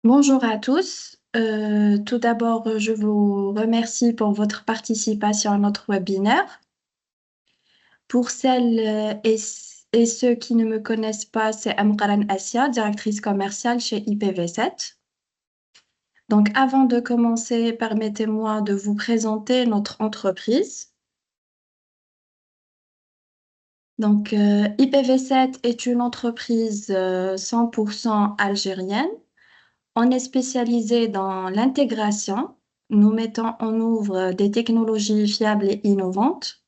Bonjour à tous. Tout d'abord, je vous remercie pour votre participation à notre webinaire. Pour celles et ceux qui ne me connaissent pas, c'est Amqaran Asia, directrice commerciale chez IPv7. Donc, avant de commencer, permettez-moi de vous présenter notre entreprise. Donc, IPv7 est une entreprise 100% algérienne. On est spécialisé dans l'intégration. Nous mettons en œuvre des technologies fiables et innovantes.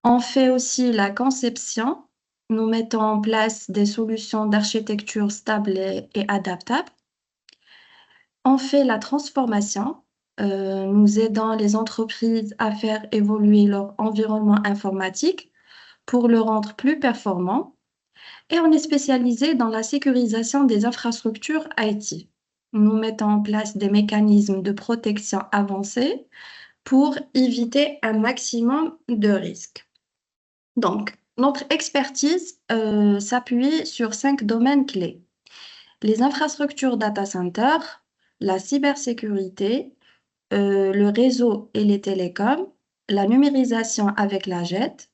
On fait aussi la conception. Nous mettons en place des solutions d'architecture stables et adaptables. On fait la transformation. Nous aidons les entreprises à faire évoluer leur environnement informatique pour le rendre plus performant. Et on est spécialisé dans la sécurisation des infrastructures IT. Nous mettons en place des mécanismes de protection avancés pour éviter un maximum de risques. Donc, notre expertise s'appuie sur 5 domaines clés. Les infrastructures data center, la cybersécurité, le réseau et les télécoms, la numérisation avec la JET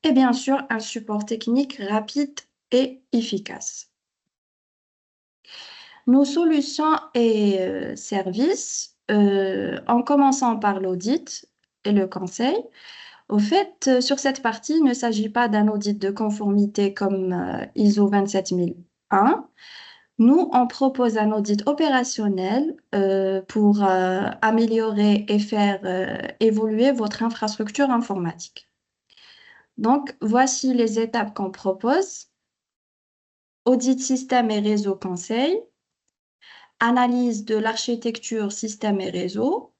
et bien sûr un support technique rapide et efficace. Nos solutions et services, en commençant par l'audit et le conseil. Au fait, sur cette partie, il ne s'agit pas d'un audit de conformité comme ISO 27001. Nous, on propose un audit opérationnel pour améliorer et faire évoluer votre infrastructure informatique. Donc, voici les étapes qu'on propose. Audit système et réseau conseil, analyse de l'architecture système et réseau,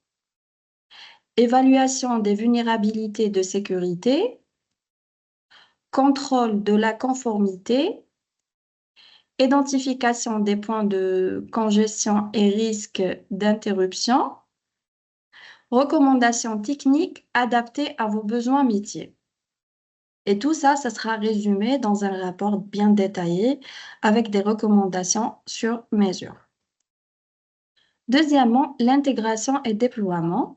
évaluation des vulnérabilités de sécurité, contrôle de la conformité, identification des points de congestion et risques d'interruption, recommandations techniques adaptées à vos besoins métiers. Et tout ça, ça sera résumé dans un rapport bien détaillé avec des recommandations sur mesure. Deuxièmement, l'intégration et déploiement.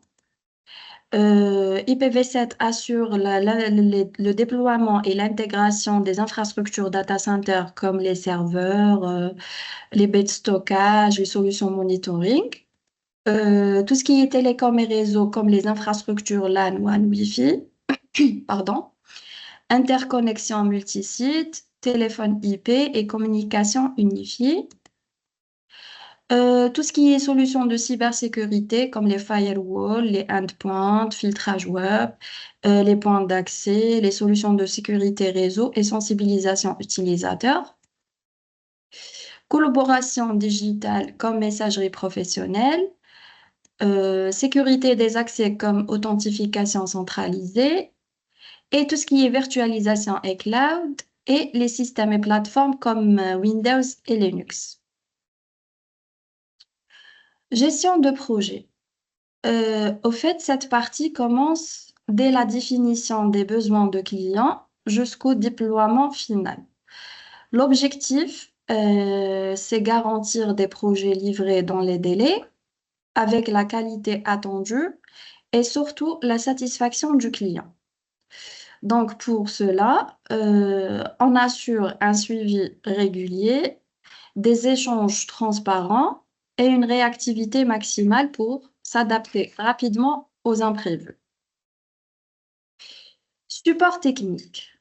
IPv7 assure le déploiement et l'intégration des infrastructures data center comme les serveurs, les baies de stockage, les solutions monitoring. Tout ce qui est télécom et réseau comme les infrastructures LAN, WAN, Wi-Fi, pardon, interconnexion multisite, téléphone IP et communication unifiée. Tout ce qui est solutions de cybersécurité comme les firewalls, les endpoints, filtrage web, les points d'accès, les solutions de sécurité réseau et sensibilisation utilisateur. Collaboration digitale comme messagerie professionnelle. Sécurité des accès comme authentification centralisée. Et tout ce qui est virtualisation et cloud. Et les systèmes et plateformes comme Windows et Linux. Gestion de projet. Au fait, cette partie commence dès la définition des besoins de clients jusqu'au déploiement final. L'objectif, c'est garantir des projets livrés dans les délais, avec la qualité attendue et surtout la satisfaction du client. Donc, pour cela, on assure un suivi régulier, des échanges transparents et une réactivité maximale pour s'adapter rapidement aux imprévus. Support technique.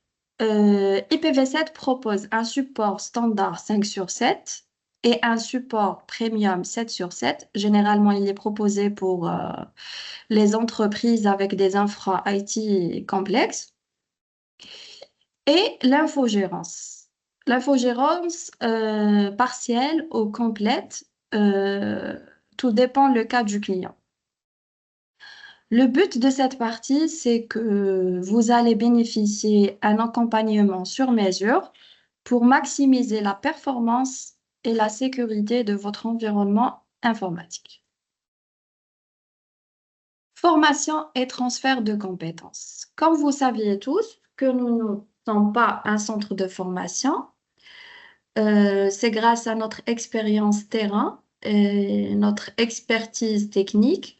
IPv7 propose un support standard 5 sur 7 et un support premium 7 sur 7. Généralement, il est proposé pour les entreprises avec des infra IT complexes. Et l'infogérance. L'infogérance partielle ou complète, tout dépend le cas du client. Le but de cette partie, c'est que vous allez bénéficier d'un accompagnement sur mesure pour maximiser la performance et la sécurité de votre environnement informatique. Formation et transfert de compétences. Comme vous saviez tous que nous ne sommes pas un centre de formation, c'est grâce à notre expérience terrain et notre expertise technique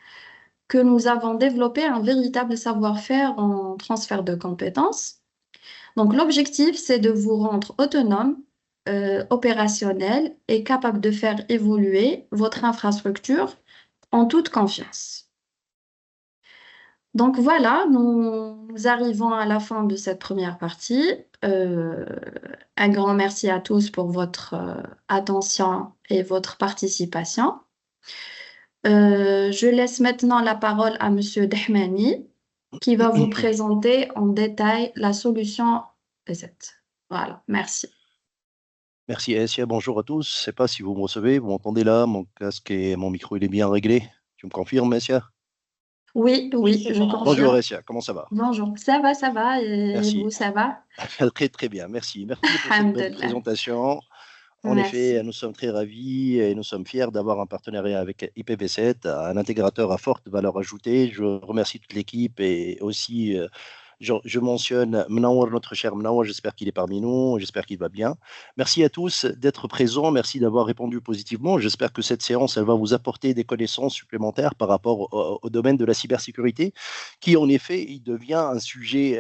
que nous avons développé un véritable savoir-faire en transfert de compétences. Donc, l'objectif, c'est de vous rendre autonome, opérationnel et capable de faire évoluer votre infrastructure en toute confiance. Donc voilà, nous arrivons à la fin de cette première partie. Euh, un grand merci à tous pour votre attention et votre participation. Je laisse maintenant la parole à Monsieur Dahmani qui va vous présenter en détail la solution PZ. Voilà, merci. Merci Essia, bonjour à tous. Je ne sais pas si vous me recevez, vous m'entendez là, mon casque et mon micro il est bien réglé. Tu me confirmes, Essia? Oui, oui, je Bonjour confirme. Essia, comment ça va? Bonjour, ça va, et Merci. vous, ça va? Très très bien, merci. Merci pour cette belle Alhamdulillah. présentation. En effet, Merci. nous sommes très ravis et nous sommes fiers d'avoir un partenariat avec IPv7, un intégrateur à forte valeur ajoutée. Je remercie toute l'équipe et aussi je mentionne Mnawar, notre cher Mnawar, j'espère qu'il est parmi nous, j'espère qu'il va bien. Merci à tous d'être présents, merci d'avoir répondu positivement. J'espère que cette séance, elle va vous apporter des connaissances supplémentaires par rapport au domaine de la cybersécurité, qui en effet, il devient un sujet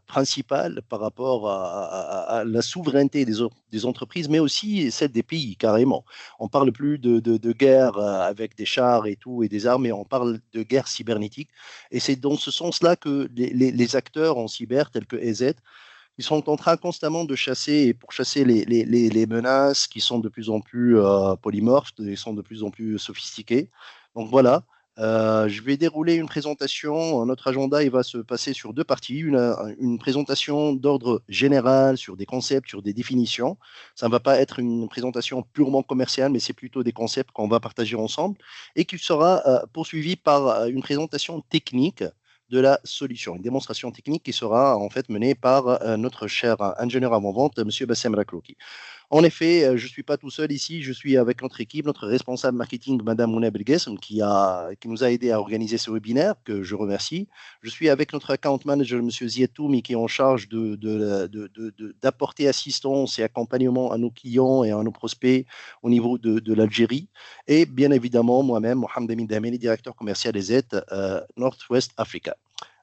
principal par rapport à la souveraineté des entreprises, mais aussi celle des pays, carrément. On parle plus de guerre avec des chars et tout, et des armes, mais on parle de guerre cybernétique. Et c'est dans ce sens-là que les acteurs en cyber, tels que EZ, ils sont en train constamment de chasser et pour chasser les menaces qui sont de plus en plus polymorphes, et sont de plus en plus sophistiquées. Donc voilà, je vais dérouler une présentation. Notre agenda, il va se passer sur deux parties. Une présentation d'ordre général sur des concepts, sur des définitions. Ça ne va pas être une présentation purement commerciale, mais c'est plutôt des concepts qu'on va partager ensemble et qui sera poursuivie par une présentation technique de la solution, une démonstration technique qui sera en fait menée par notre cher ingénieur avant-vente, M. Bassem Raklouki. En effet, je ne suis pas tout seul ici, je suis avec notre équipe, notre responsable marketing, Madame Mouna Belguesm, qui nous a aidé à organiser ce webinaire, que je remercie. Je suis avec notre account manager, M. Zietoumi, qui est en charge d'apporter assistance et accompagnement à nos clients et à nos prospects au niveau de l'Algérie. Et bien évidemment, moi-même, Mohamed Amin Dameni, directeur commercial des aides Northwest Africa.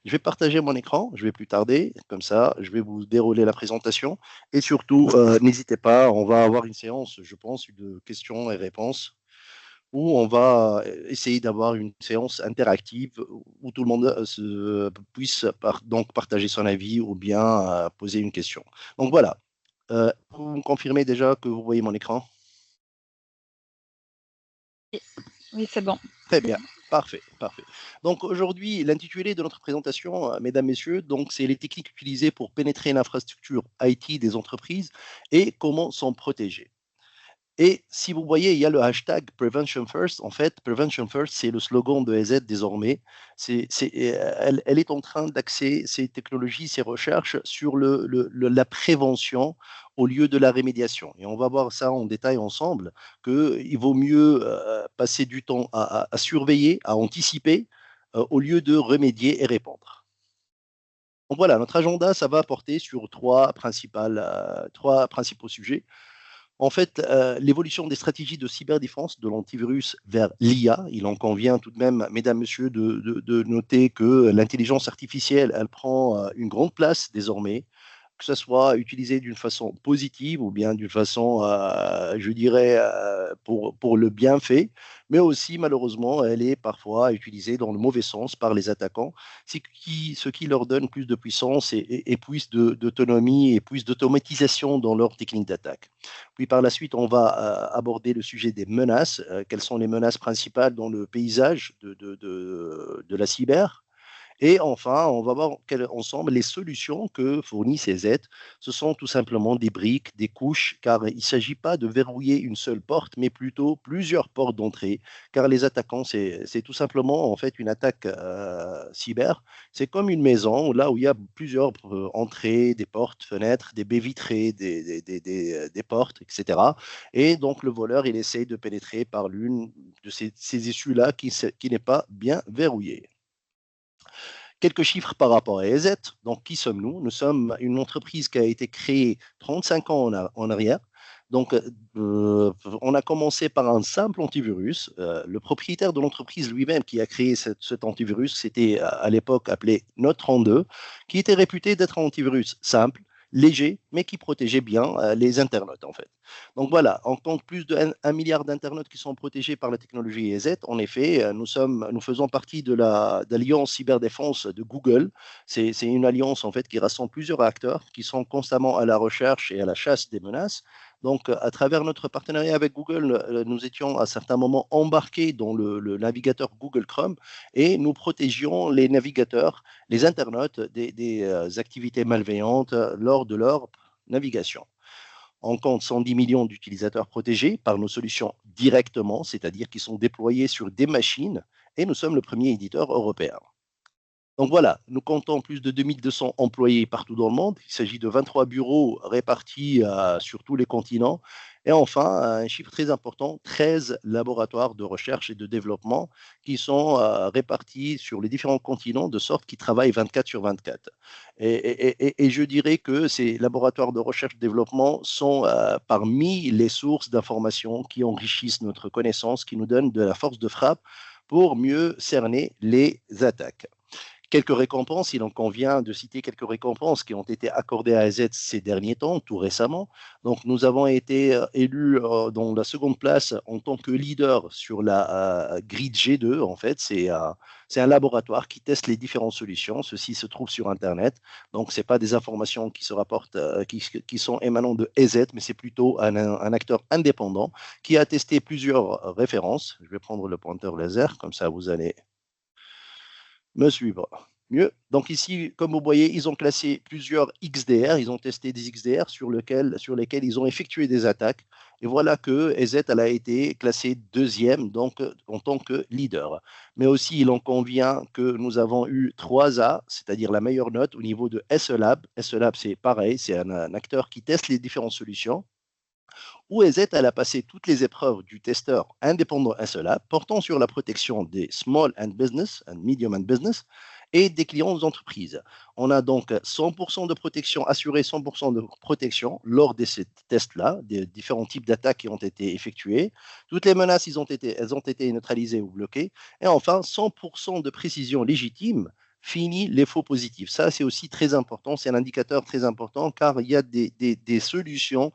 Je vais partager mon écran, je vais plus tarder, comme ça, je vais vous dérouler la présentation. Et surtout, n'hésitez pas, on va avoir une séance, je pense, de questions et réponses, où on va essayer d'avoir une séance interactive où tout le monde puisse donc partager son avis ou bien poser une question. Donc voilà, vous me confirmez déjà que vous voyez mon écran? Oui, c'est bon. Très bien, parfait, parfait. Donc aujourd'hui, l'intitulé de notre présentation, mesdames, messieurs, donc c'est les techniques utilisées pour pénétrer l'infrastructure IT des entreprises et comment s'en protéger. Et si vous voyez, il y a le hashtag Prevention First. En fait, Prevention First, c'est le slogan de EZ désormais. Elle est en train d'axer ses technologies, ses recherches sur la prévention au lieu de la rémédiation. Et on va voir ça en détail ensemble, qu'il vaut mieux passer du temps à surveiller, à anticiper, au lieu de remédier et répondre. Donc voilà, notre agenda, ça va porter sur trois principaux sujets. En fait, l'évolution des stratégies de cyberdéfense de l'antivirus vers l'IA, il en convient tout de même, mesdames, messieurs, de noter que l'intelligence artificielle, elle prend une grande place désormais, que ce soit utilisé d'une façon positive ou bien d'une façon, je dirais, pour le bienfait, mais aussi malheureusement, elle est parfois utilisée dans le mauvais sens par les attaquants, ce qui leur donne plus de puissance et plus d'autonomie et plus d'automatisation dans leur technique d'attaque. Puis par la suite, on va aborder le sujet des menaces. Quelles sont les menaces principales dans le paysage de la cyber? Et enfin, on va voir ensemble les solutions que fournissent ces aides. Ce sont tout simplement des briques, des couches, car il ne s'agit pas de verrouiller une seule porte, mais plutôt plusieurs portes d'entrée, car les attaquants, c'est tout simplement en fait une attaque cyber. C'est comme une maison, là où il y a plusieurs entrées, des portes, fenêtres, des baies vitrées, des portes, etc. Et donc le voleur, il essaye de pénétrer par l'une de ces issues-là qui n'est pas bien verrouillée. Quelques chiffres par rapport à EZ. Donc, qui sommes-nous? Nous sommes une entreprise qui a été créée 35 ans en arrière. Donc, on a commencé par un simple antivirus. Le propriétaire de l'entreprise lui-même qui a créé cet antivirus, c'était à l'époque appelé Note32, qui était réputé d'être un antivirus simple, léger, mais qui protégeait bien les internautes en fait. Donc voilà, on compte plus de 1 milliard d'internautes qui sont protégés par la technologie EZ. En effet, nous faisons partie de l'alliance cyberdéfense de Google. C'est une alliance en fait qui rassemble plusieurs acteurs qui sont constamment à la recherche et à la chasse des menaces. Donc, à travers notre partenariat avec Google, nous étions à certains moments embarqués dans le navigateur Google Chrome et nous protégions les navigateurs, les internautes des activités malveillantes lors de leur navigation. On compte 110 millions d'utilisateurs protégés par nos solutions directement, c'est-à-dire qui sont déployés sur des machines, et nous sommes le premier éditeur européen. Donc voilà, nous comptons plus de 2200 employés partout dans le monde. Il s'agit de 23 bureaux répartis sur tous les continents. Et enfin, un chiffre très important, 13 laboratoires de recherche et de développement qui sont répartis sur les différents continents de sorte qu'ils travaillent 24 sur 24. Et je dirais que ces laboratoires de recherche et développement sont parmi les sources d'informations qui enrichissent notre connaissance, qui nous donnent de la force de frappe pour mieux cerner les attaques. Quelques récompenses, il en convient de citer quelques récompenses qui ont été accordées à AZ ces derniers temps, tout récemment. Donc, nous avons été élus dans la seconde place en tant que leader sur la grille G2. En fait, c'est un laboratoire qui teste les différentes solutions. Ceci se trouve sur Internet. Donc, ce n'est pas des informations qui se rapportent, qui sont émanant de EZ, mais c'est plutôt un acteur indépendant qui a testé plusieurs références. Je vais prendre le pointeur laser, comme ça vous allez me suivre. Mieux. Donc ici, comme vous voyez, ils ont classé plusieurs XDR, ils ont testé des XDR sur lesquels ils ont effectué des attaques. Et voilà que EZ elle a été classée deuxième, donc en tant que leader. Mais aussi, il en convient que nous avons eu 3A, c'est-à-dire la meilleure note au niveau de SELab. SELab, c'est pareil, c'est un acteur qui teste les différentes solutions où EZ elle a passé toutes les épreuves du testeur indépendant SELab portant sur la protection des small and business and medium and business et des clients d'entreprise. On a donc 100% de protection, assuré 100% de protection lors de ces tests-là, des différents types d'attaques qui ont été effectuées. Toutes les menaces, elles ont été neutralisées ou bloquées. Et enfin, 100% de précision légitime fini les faux positifs. Ça, c'est aussi très important, c'est un indicateur très important car il y a des solutions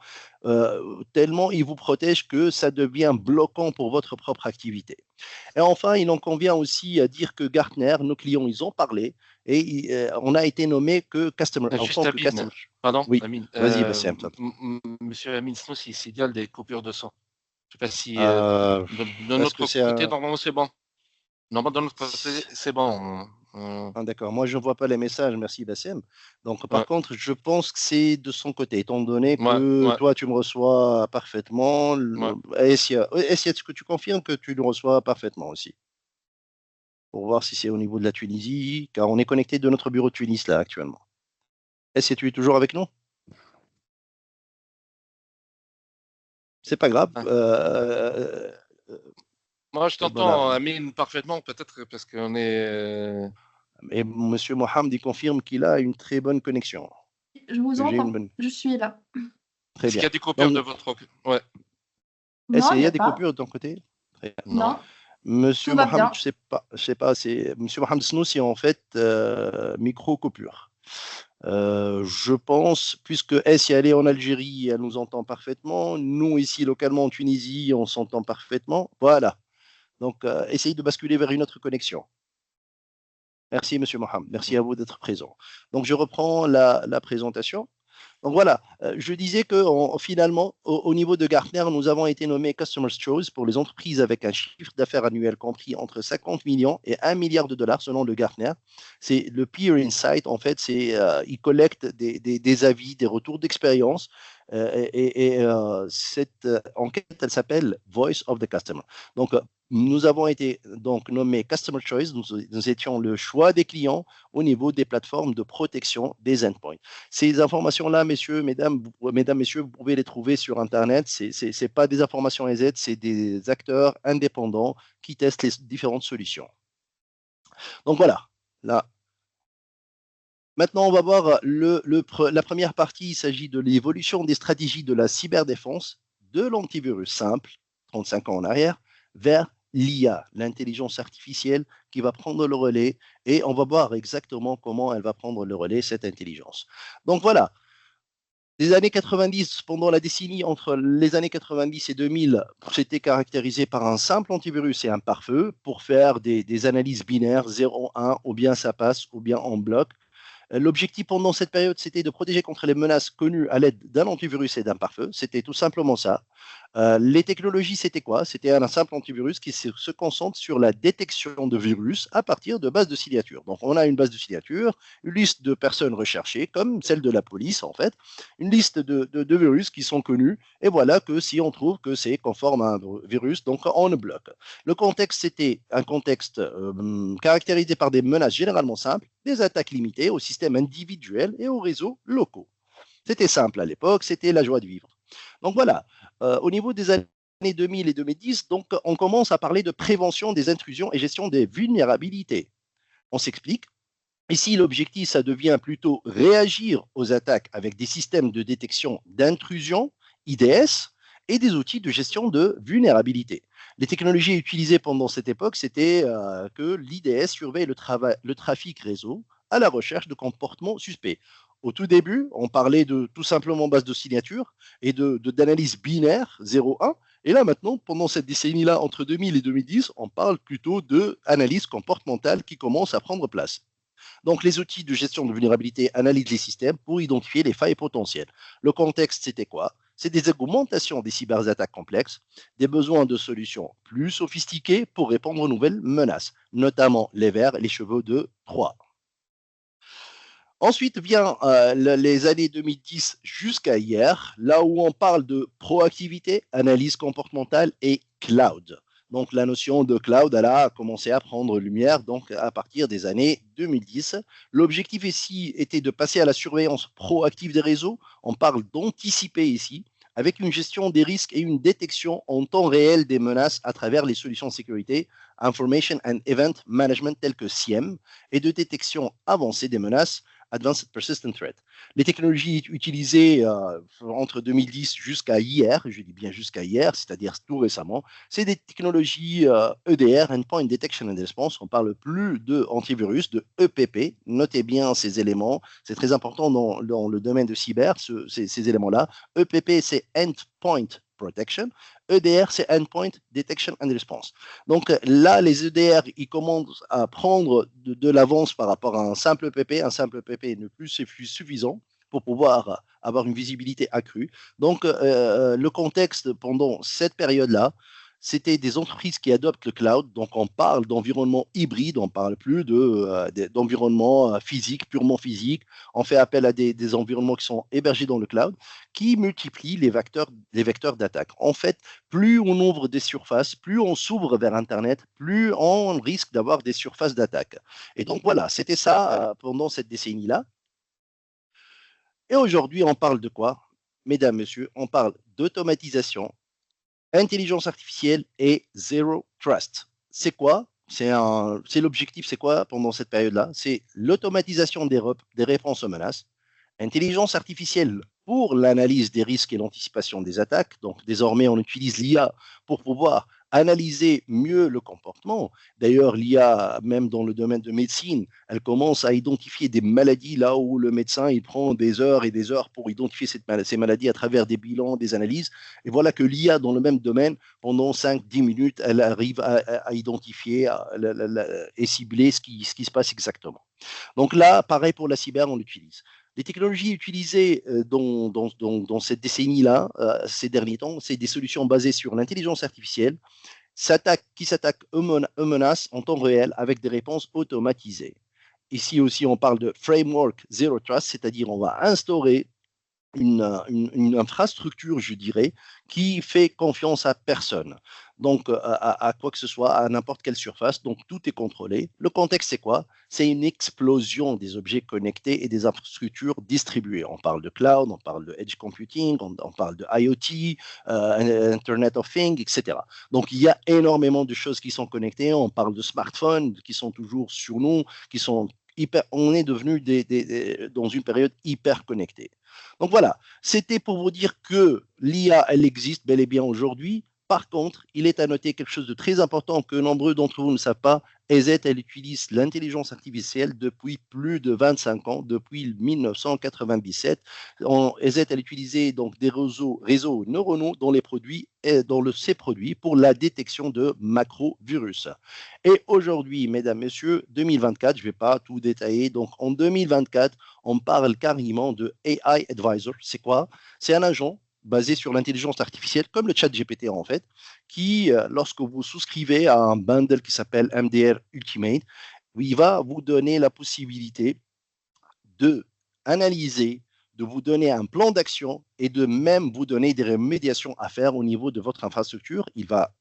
tellement ils vous protègent que ça devient bloquant pour votre propre activité. Et enfin, il en convient aussi à dire que Gartner, nos clients, ils ont parlé et on a été nommé que Customer. Juste Amine, customer. Pardon, oui. Amine. Vas-y, Bassem. Monsieur Amine Snow, il signale des coupures de sang. Je ne sais pas si de notre côté, normalement, c'est bon. Normalement, de notre côté, c'est bon. D'accord, moi je ne vois pas les messages, merci Bassem. Donc par contre, je pense que c'est de son côté, étant donné que toi tu me reçois parfaitement. Essia, est-ce que tu confirmes que tu le reçois parfaitement aussi? Pour voir si c'est au niveau de la Tunisie, car on est connecté de notre bureau de Tunis là actuellement. Essia, tu es toujours avec nous? C'est pas grave. Moi je t'entends, Amine, parfaitement, peut-être parce qu'on est. Et M. Mohamed, il confirme qu'il a une très bonne connexion. Je vous entends, je suis là. Très bien. Est-ce qu'il y a des coupures de votre côté? Ouais. Est-ce qu'il y a des coupures de ton côté? Non. Monsieur Mohamed, je sais pas, c'est Monsieur Mohamed Snoussi en fait micro coupure. Je pense, puisque elle est en Algérie, elle nous entend parfaitement. Nous ici localement en Tunisie, on s'entend parfaitement. Voilà. Donc essayez de basculer vers une autre connexion. Merci, Monsieur Mohamed. Merci à vous d'être présent. Donc, je reprends la présentation. Donc, voilà, je disais que finalement, au niveau de Gartner, nous avons été nommés Customer's Choice pour les entreprises avec un chiffre d'affaires annuel compris entre 50 millions et 1 milliard de dollars selon le Gartner. C'est le Peer Insight, en fait, il collecte des avis, des retours d'expérience. Cette enquête, elle s'appelle Voice of the Customer. Donc, nous avons été donc nommés Customer Choice, nous étions le choix des clients au niveau des plateformes de protection des endpoints. Ces informations-là, mesdames, messieurs, vous pouvez les trouver sur Internet. Ce n'est pas des informations EZ, c'est des acteurs indépendants qui testent les différentes solutions. Donc voilà, là. Maintenant, on va voir la première partie, il s'agit de l'évolution des stratégies de la cyberdéfense de l'antivirus simple, 35 ans en arrière, vers l'IA, l'intelligence artificielle qui va prendre le relais et on va voir exactement comment elle va prendre le relais, cette intelligence. Donc voilà, les années 90, pendant la décennie entre les années 90 et 2000, c'était caractérisé par un simple antivirus et un pare-feu pour faire des analyses binaires 0-1, ou bien ça passe, ou bien on bloque. L'objectif pendant cette période, c'était de protéger contre les menaces connues à l'aide d'un antivirus et d'un pare-feu. C'était tout simplement ça. Les technologies, c'était quoi? C'était un simple antivirus qui se concentre sur la détection de virus à partir de bases de signature. Donc, on a une base de signature, une liste de personnes recherchées, comme celle de la police, en fait, une liste de virus qui sont connus. Et voilà que si on trouve que c'est conforme à un virus, donc on le bloque. Le contexte, c'était un contexte caractérisé par des menaces généralement simples, des attaques limitées aux systèmes individuels et aux réseaux locaux. C'était simple à l'époque, c'était la joie de vivre. Donc voilà, au niveau des années 2000 et 2010, donc on commence à parler de prévention des intrusions et gestion des vulnérabilités. On s'explique. Ici, l'objectif, ça devient plutôt réagir aux attaques avec des systèmes de détection d'intrusion, IDS, et des outils de gestion de vulnérabilité. Les technologies utilisées pendant cette époque, c'était que l'IDS surveille le trafic réseau à la recherche de comportements suspects. Au tout début, on parlait de tout simplement base de signature et d'analyse binaire 0-1. Et là, maintenant, pendant cette décennie-là, entre 2000 et 2010, on parle plutôt d'analyse comportementale qui commence à prendre place. Donc, les outils de gestion de vulnérabilité analysent les systèmes pour identifier les failles potentielles. Le contexte, c'était quoi? C'est des augmentations des cyberattaques complexes, des besoins de solutions plus sophistiquées pour répondre aux nouvelles menaces, notamment les vers et les chevaux de Troie. Ensuite vient les années 2010 jusqu'à hier, là où on parle de proactivité, analyse comportementale et cloud. Donc la notion de cloud, elle a commencé à prendre lumière donc à partir des années 2010. L'objectif ici était de passer à la surveillance proactive des réseaux. On parle d'anticiper ici, avec une gestion des risques et une détection en temps réel des menaces à travers les solutions de sécurité, Information and Event Management telles que SIEM, et de détection avancée des menaces, Advanced Persistent Threat. Les technologies utilisées entre 2010 jusqu'à hier, je dis bien jusqu'à hier, c'est-à-dire tout récemment, c'est des technologies EDR, Endpoint Detection and Response. On ne parle plus de antivirus, de EPP. Notez bien ces éléments. C'est très important dans le domaine de cyber, ces éléments-là. EPP, c'est Endpoint Protection. EDR, c'est Endpoint Detection and Response. Donc là, les EDR, ils commencent à prendre de l'avance par rapport à un simple EPP. Un simple EPP n'est plus suffisant pour pouvoir avoir une visibilité accrue. Donc, le contexte pendant cette période-là, c'était des entreprises qui adoptent le cloud. Donc, on parle d'environnement hybride, on ne parle plus d'environnement physique, purement physique. On fait appel à des environnements qui sont hébergés dans le cloud, qui multiplient les vecteurs d'attaque. En fait, plus on ouvre des surfaces, plus on s'ouvre vers Internet, plus on risque d'avoir des surfaces d'attaque. Et donc, voilà, c'était ça pendant cette décennie-là. Et aujourd'hui, on parle de quoi? Mesdames, messieurs, on parle d'automatisation, intelligence artificielle et zero trust. C'est quoi? C'est l'objectif, c'est quoi pendant cette période-là? C'est l'automatisation des réponses aux menaces, intelligence artificielle pour l'analyse des risques et l'anticipation des attaques. Donc, désormais, on utilise l'IA pour pouvoir analyser mieux le comportement. D'ailleurs, l'IA, même dans le domaine de médecine, elle commence à identifier des maladies là où le médecin, il prend des heures et des heures pour identifier ces maladies à travers des bilans, des analyses. Et voilà que l'IA, dans le même domaine, pendant 5-10 minutes, elle arrive à identifier et cibler ce qui se passe exactement. Donc là, pareil pour la cyber, on l'utilise. Les technologies utilisées dans cette décennie-là, ces derniers temps, c'est des solutions basées sur l'intelligence artificielle qui s'attaquent aux menaces en temps réel avec des réponses automatisées. Ici aussi, on parle de framework Zero Trust, c'est-à-dire on va instaurer une infrastructure, je dirais, qui fait confiance à personne. Donc, à quoi que ce soit, à n'importe quelle surface. Donc, tout est contrôlé. Le contexte, c'est quoi? C'est une explosion des objets connectés et des infrastructures distribuées. On parle de cloud, on parle de edge computing, on parle de IoT, Internet of Things, etc. Donc, il y a énormément de choses qui sont connectées. On parle de smartphones qui sont toujours sur nous, qui sont on est devenu dans une période hyper connectée. Donc voilà, c'était pour vous dire que l'IA, elle existe bel et bien aujourd'hui. Par contre, il est à noter quelque chose de très important que nombreux d'entre vous ne savent pas. EZ, elle utilise l'intelligence artificielle depuis plus de 25 ans, depuis 1997. EZ, elle utilisait donc des réseaux neuronaux dans ces produits pour la détection de macrovirus. Et aujourd'hui, mesdames, messieurs, 2024, je ne vais pas tout détailler. Donc en 2024, on parle carrément de AI Advisor. C'est quoi? C'est un agent basé sur l'intelligence artificielle, comme le chat GPT en fait, qui, lorsque vous souscrivez à un bundle qui s'appelle MDR Ultimate, il va vous donner la possibilité de analyser, de vous donner un plan d'action et de même vous donner des remédiations à faire au niveau de votre infrastructure. Il va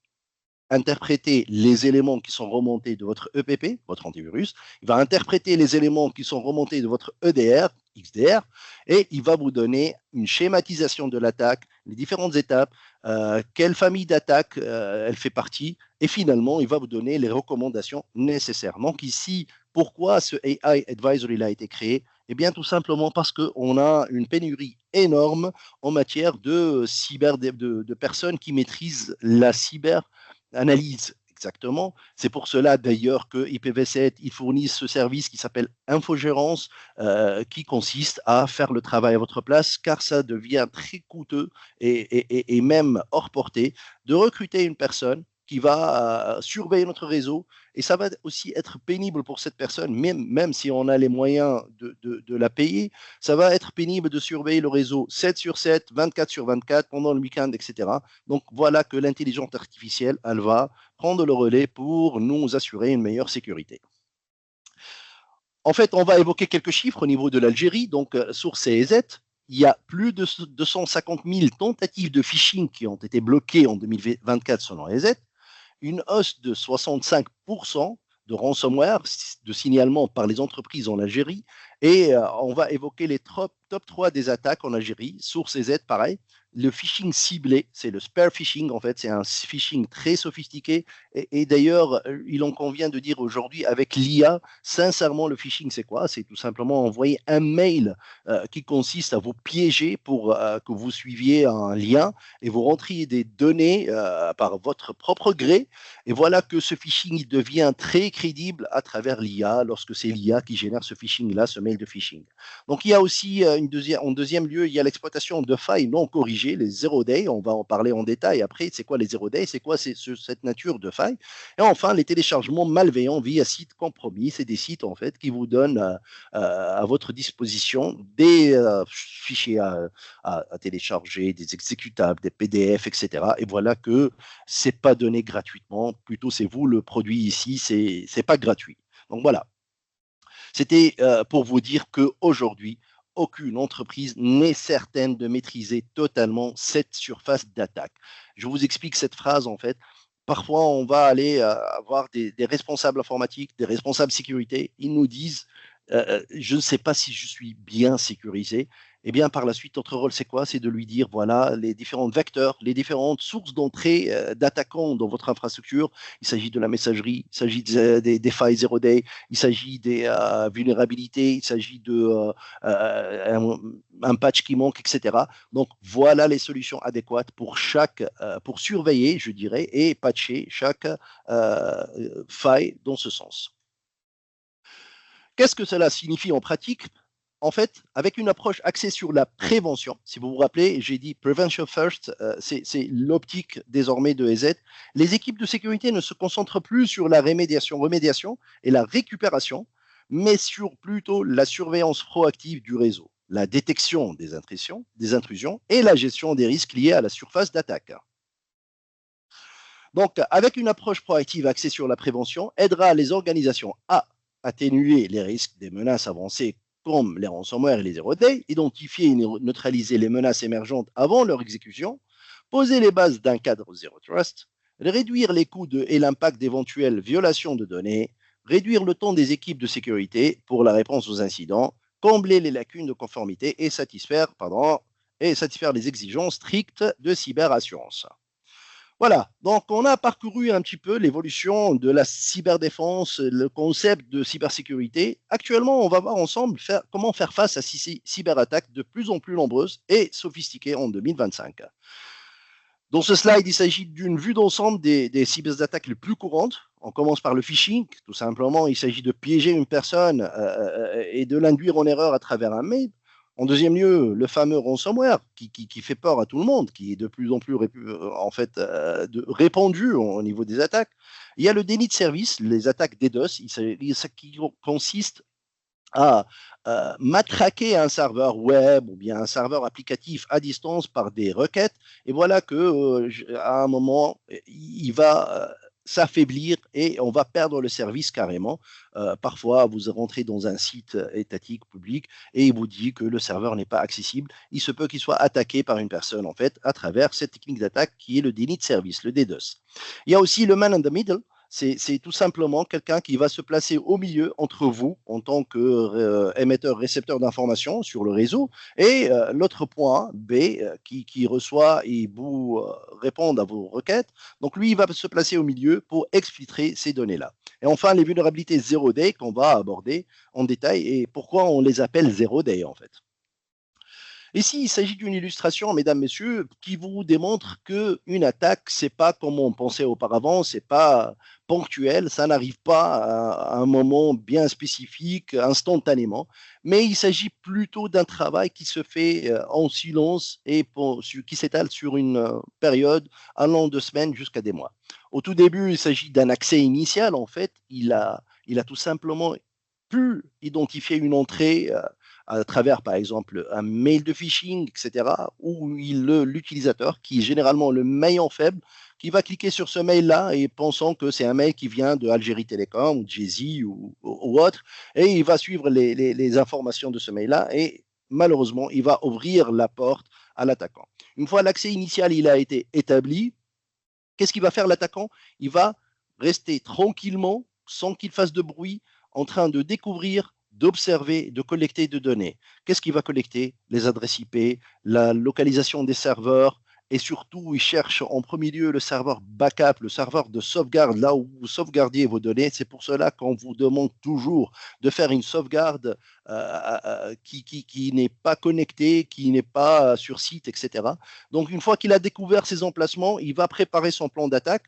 interpréter les éléments qui sont remontés de votre EPP, votre antivirus, il va interpréter les éléments qui sont remontés de votre EDR, XDR, et il va vous donner une schématisation de l'attaque, les différentes étapes, quelle famille d'attaque elle fait partie, et finalement, il va vous donner les recommandations nécessaires. Donc ici, pourquoi ce AI Advisor il a été créé? Eh bien, tout simplement parce qu'on a une pénurie énorme en matière de personnes qui maîtrisent la cyberanalyse. Exactement. C'est pour cela d'ailleurs que IPv7 il fournit ce service qui s'appelle infogérance, qui consiste à faire le travail à votre place, car ça devient très coûteux et même hors portée de recruter une personne qui va surveiller notre réseau. Et ça va aussi être pénible pour cette personne, même si on a les moyens de la payer, ça va être pénible de surveiller le réseau 7 sur 7, 24 sur 24, pendant le week-end, etc. Donc voilà que l'intelligence artificielle, elle va prendre le relais pour nous assurer une meilleure sécurité. En fait, on va évoquer quelques chiffres au niveau de l'Algérie. Donc, sur CEZ, il y a plus de 250 000 tentatives de phishing qui ont été bloquées en 2024 selon EZ, une hausse de 65% de ransomware, de signalement par les entreprises en Algérie. Et on va évoquer les top 3 des attaques en Algérie. Source EZ, pareil. Le phishing ciblé, c'est le spear phishing, en fait, c'est un phishing très sophistiqué. Et d'ailleurs, il en convient de dire aujourd'hui, avec l'IA, sincèrement, le phishing, c'est quoi? C'est tout simplement envoyer un mail qui consiste à vous piéger pour que vous suiviez un lien et vous rentriez des données par votre propre gré. Et voilà que ce phishing il devient très crédible à travers l'IA, lorsque c'est l'IA qui génère ce phishing-là, ce mail de phishing. Donc, il y a aussi, en deuxième lieu, il y a l'exploitation de failles non corrigées, les zero day, on va en parler en détail après, c'est quoi les zero day, c'est quoi cette nature de faille. Et enfin, les téléchargements malveillants via sites compromis, c'est des sites en fait qui vous donnent à votre disposition des fichiers à télécharger, des exécutables, des PDF, etc. Et voilà que c'est pas donné gratuitement, plutôt c'est vous le produit ici, c'est pas gratuit. Donc voilà. C'était pour vous dire qu'aujourd'hui, aucune entreprise n'est certaine de maîtriser totalement cette surface d'attaque. Je vous explique cette phrase en fait. Parfois, on va aller avoir des responsables informatiques, des responsables sécurité. Ils nous disent je ne sais pas si je suis bien sécurisé. Eh bien, par la suite, notre rôle, c'est quoi? C'est de lui dire, voilà, les différents vecteurs, les différentes sources d'entrée d'attaquants dans votre infrastructure. Il s'agit de la messagerie, il s'agit des failles zero day, il s'agit des vulnérabilités, il s'agit de un patch qui manque, etc. Donc, voilà les solutions adéquates pour surveiller, je dirais, et patcher chaque faille dans ce sens. Qu'est-ce que cela signifie en pratique? En fait, avec une approche axée sur la prévention, si vous vous rappelez, j'ai dit prevention first, c'est l'optique désormais de EZ. Les équipes de sécurité ne se concentrent plus sur la remédiation et la récupération, mais sur plutôt la surveillance proactive du réseau, la détection des intrusions et la gestion des risques liés à la surface d'attaque. Donc, avec une approche proactive axée sur la prévention, aidera les organisations à atténuer les risques des menaces avancées comme les ransomware et les zero day, identifier et neutraliser les menaces émergentes avant leur exécution, poser les bases d'un cadre zero trust, réduire les coûts et l'impact d'éventuelles violations de données, réduire le temps des équipes de sécurité pour la réponse aux incidents, combler les lacunes de conformité et satisfaire les exigences strictes de cyberassurance. Voilà, donc on a parcouru un petit peu l'évolution de la cyberdéfense, le concept de cybersécurité. Actuellement, on va voir ensemble comment faire face à ces cyberattaques de plus en plus nombreuses et sophistiquées en 2025. Dans ce slide, il s'agit d'une vue d'ensemble des cyberattaques les plus courantes. On commence par le phishing. Tout simplement, il s'agit de piéger une personne et de l'induire en erreur à travers un mail. En deuxième lieu, le fameux ransomware qui fait peur à tout le monde, qui est de plus en plus répandu au niveau des attaques. Il y a le déni de service, les attaques DDoS, qui consiste à matraquer un serveur web ou bien un serveur applicatif à distance par des requêtes. Et voilà que à un moment, il va s'affaiblir et on va perdre le service carrément. Parfois, vous rentrez dans un site étatique public et il vous dit que le serveur n'est pas accessible. Il se peut qu'il soit attaqué par une personne en fait à travers cette technique d'attaque qui est le déni de service, le DDoS. Il y a aussi le man in the middle. C'est tout simplement quelqu'un qui va se placer au milieu entre vous en tant qu'émetteur-récepteur d'informations sur le réseau et l'autre point B qui reçoit et vous répond à vos requêtes. Donc lui, il va se placer au milieu pour exfiltrer ces données-là. Et enfin, les vulnérabilités zero day qu'on va aborder en détail et pourquoi on les appelle zero day en fait. Ici, il s'agit d'une illustration, mesdames, messieurs, qui vous démontre qu'une attaque, c'est pas comme on pensait auparavant, c'est pas ponctuel, ça n'arrive pas à un moment bien spécifique, instantanément, mais il s'agit plutôt d'un travail qui se fait en silence et qui s'étale sur une période allant de semaines jusqu'à des mois. Au tout début, il s'agit d'un accès initial, en fait, il a tout simplement pu identifier une entrée à travers, par exemple, un mail de phishing, etc., où l'utilisateur, qui est généralement le maillon faible, qui va cliquer sur ce mail-là et pensant que c'est un mail qui vient de Algérie Télécom ou de Jay-Z ou autre, et il va suivre les informations de ce mail-là et malheureusement, il va ouvrir la porte à l'attaquant. Une fois l'accès initial il a été établi, qu'est-ce qu'il va faire l'attaquant? Il va rester tranquillement, sans qu'il fasse de bruit, en train de découvrir, d'observer, de collecter de données. Qu'est-ce qu'il va collecter? Les adresses IP, la localisation des serveurs, et surtout, il cherche en premier lieu le serveur backup, le serveur de sauvegarde, là où vous sauvegardiez vos données. C'est pour cela qu'on vous demande toujours de faire une sauvegarde qui n'est pas connectée, qui n'est pas sur site, etc. Donc, une fois qu'il a découvert ces emplacements, il va préparer son plan d'attaque.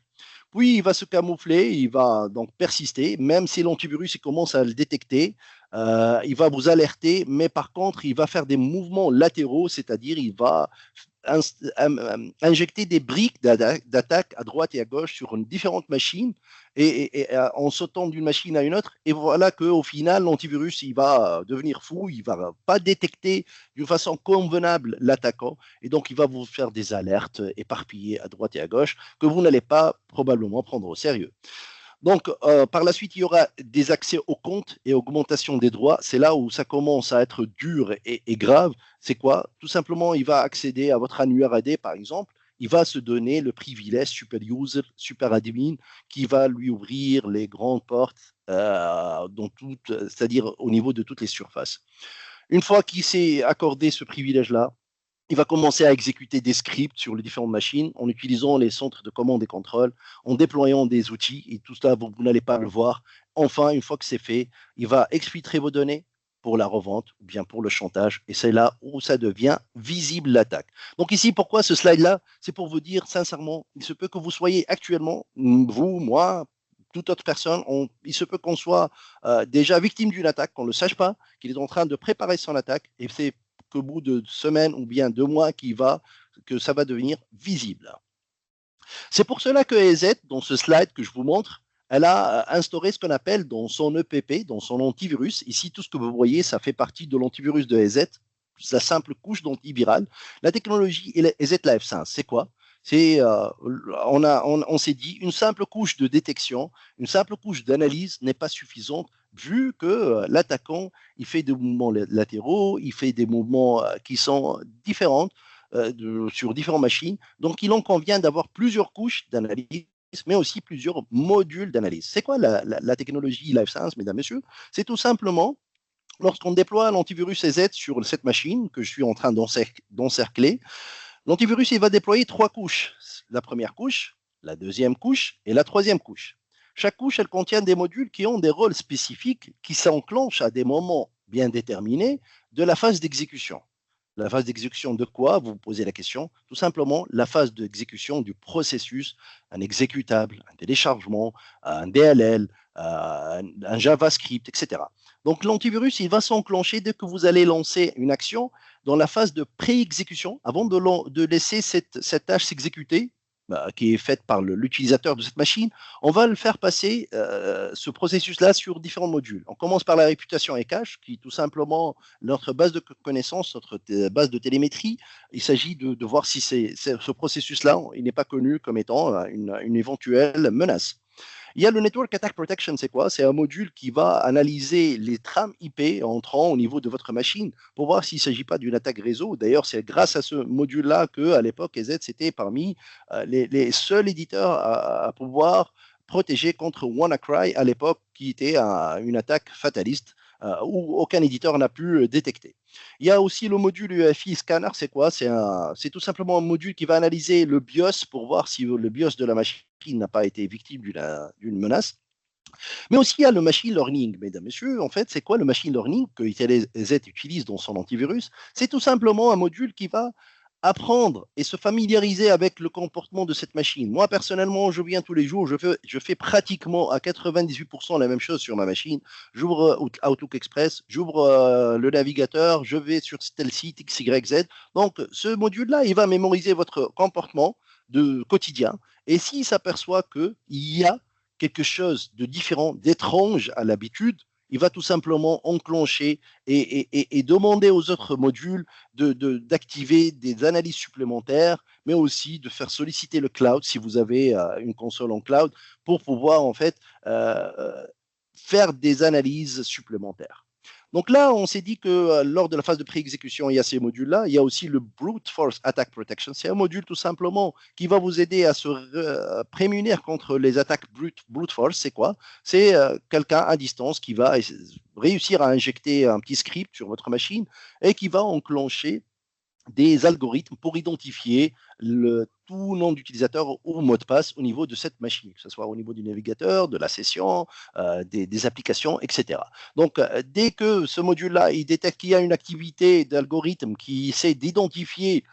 Puis, il va se camoufler, il va donc persister, même si l'antivirus commence à le détecter. Il va vous alerter, mais par contre, il va faire des mouvements latéraux, c'est-à-dire il va injecter des briques d'attaque à droite et à gauche sur différentes machines et en sautant d'une machine à une autre. Et voilà qu'au final, l'antivirus, il va devenir fou, il ne va pas détecter d'une façon convenable l'attaquant et donc il va vous faire des alertes éparpillées à droite et à gauche que vous n'allez pas probablement prendre au sérieux. Donc, par la suite, il y aura des accès aux comptes et augmentation des droits. C'est là où ça commence à être dur et grave. C'est quoi? Tout simplement, il va accéder à votre annuaire AD, par exemple. Il va se donner le privilège super user, super admin, qui va lui ouvrir les grandes portes, c'est-à-dire au niveau de toutes les surfaces. Une fois qu'il s'est accordé ce privilège-là, il va commencer à exécuter des scripts sur les différentes machines en utilisant les centres de commande et contrôle, en déployant des outils, et tout cela, vous n'allez pas le voir. Enfin, une fois que c'est fait, il va exfiltrer vos données pour la revente ou bien pour le chantage, et c'est là où ça devient visible l'attaque. Donc ici, pourquoi ce slide-là? C'est pour vous dire sincèrement, il se peut que vous soyez actuellement, vous, moi, toute autre personne, il se peut qu'on soit déjà victime d'une attaque, qu'on ne le sache pas, qu'il est en train de préparer son attaque, et c'est qu'au bout de semaines ou bien 2 mois que ça va devenir visible. C'est pour cela que EZ, dans ce slide que je vous montre, elle a instauré ce qu'on appelle dans son EPP, dans son antivirus. Ici, tout ce que vous voyez, ça fait partie de l'antivirus de EZ, sa simple couche d'antiviral. La technologie EZ Live Sense, c'est quoi? On s'est dit, une simple couche de détection, une simple couche d'analyse n'est pas suffisante vu que l'attaquant, il fait des mouvements latéraux, il fait des mouvements qui sont différents sur différentes machines. Donc, il en convient d'avoir plusieurs couches d'analyse, mais aussi plusieurs modules d'analyse. C'est quoi la technologie Live Sense, mesdames, messieurs? C'est tout simplement, lorsqu'on déploie l'antivirus EZ sur cette machine que je suis en train d'encercler, l'antivirus, il va déployer 3 couches. La première couche, la deuxième couche et la troisième couche. Chaque couche, elle contient des modules qui ont des rôles spécifiques qui s'enclenchent à des moments bien déterminés de la phase d'exécution. La phase d'exécution de quoi? Vous vous posez la question. Tout simplement, la phase d'exécution du processus, un exécutable, un téléchargement, un DLL, un JavaScript, etc. Donc, l'antivirus, il va s'enclencher dès que vous allez lancer une action dans la phase de pré-exécution, avant de laisser cette tâche s'exécuter, qui est faite par l'utilisateur de cette machine. On va le faire passer, ce processus-là, sur différents modules. On commence par la réputation et cache, qui est tout simplement notre base de connaissances, notre base de télémétrie. Il s'agit de voir si ce processus-là, il n'est pas connu comme étant une éventuelle menace. Il y a le Network Attack Protection, c'est quoi? C'est un module qui va analyser les trames IP entrant au niveau de votre machine pour voir s'il ne s'agit pas d'une attaque réseau. D'ailleurs, c'est grâce à ce module-là qu'à l'époque, EZ, c'était parmi les seuls éditeurs à pouvoir protéger contre WannaCry à l'époque, qui était une attaque fataliste où aucun éditeur n'a pu détecter. Il y a aussi le module UEFI Scanner, c'est quoi? C'est tout simplement un module qui va analyser le BIOS pour voir si le BIOS de la machine n'a pas été victime d'une menace. Mais aussi, il y a le machine learning, mesdames, messieurs. En fait, c'est quoi le machine learning que ITLZ utilise dans son antivirus? C'est tout simplement un module qui va apprendre et se familiariser avec le comportement de cette machine. Moi, personnellement, je viens tous les jours, je fais pratiquement à 98% la même chose sur ma machine. J'ouvre Outlook Express, j'ouvre le navigateur, je vais sur tel site XYZ. Donc, ce module-là, il va mémoriser votre comportement de quotidien. Et s'il s'aperçoit qu'il y a quelque chose de différent, d'étrange à l'habitude, il va tout simplement enclencher et demander aux autres modules d'activer des analyses supplémentaires, mais aussi de faire solliciter le cloud si vous avez une console en cloud pour pouvoir en fait faire des analyses supplémentaires. Donc là, on s'est dit que lors de la phase de pré-exécution, il y a ces modules-là. Il y a aussi le Brute Force Attack Protection. C'est un module tout simplement qui va vous aider à se prémunir contre les attaques brute force. C'est quoi? C'est quelqu'un à distance qui va réussir à injecter un petit script sur votre machine et qui va enclencher des algorithmes pour identifier tout nom d'utilisateur ou mot de passe au niveau de cette machine, que ce soit au niveau du navigateur, de la session, des applications, etc. Donc, dès que ce module-là, il détecte qu'il y a une activité d'algorithme qui essaie d'identifier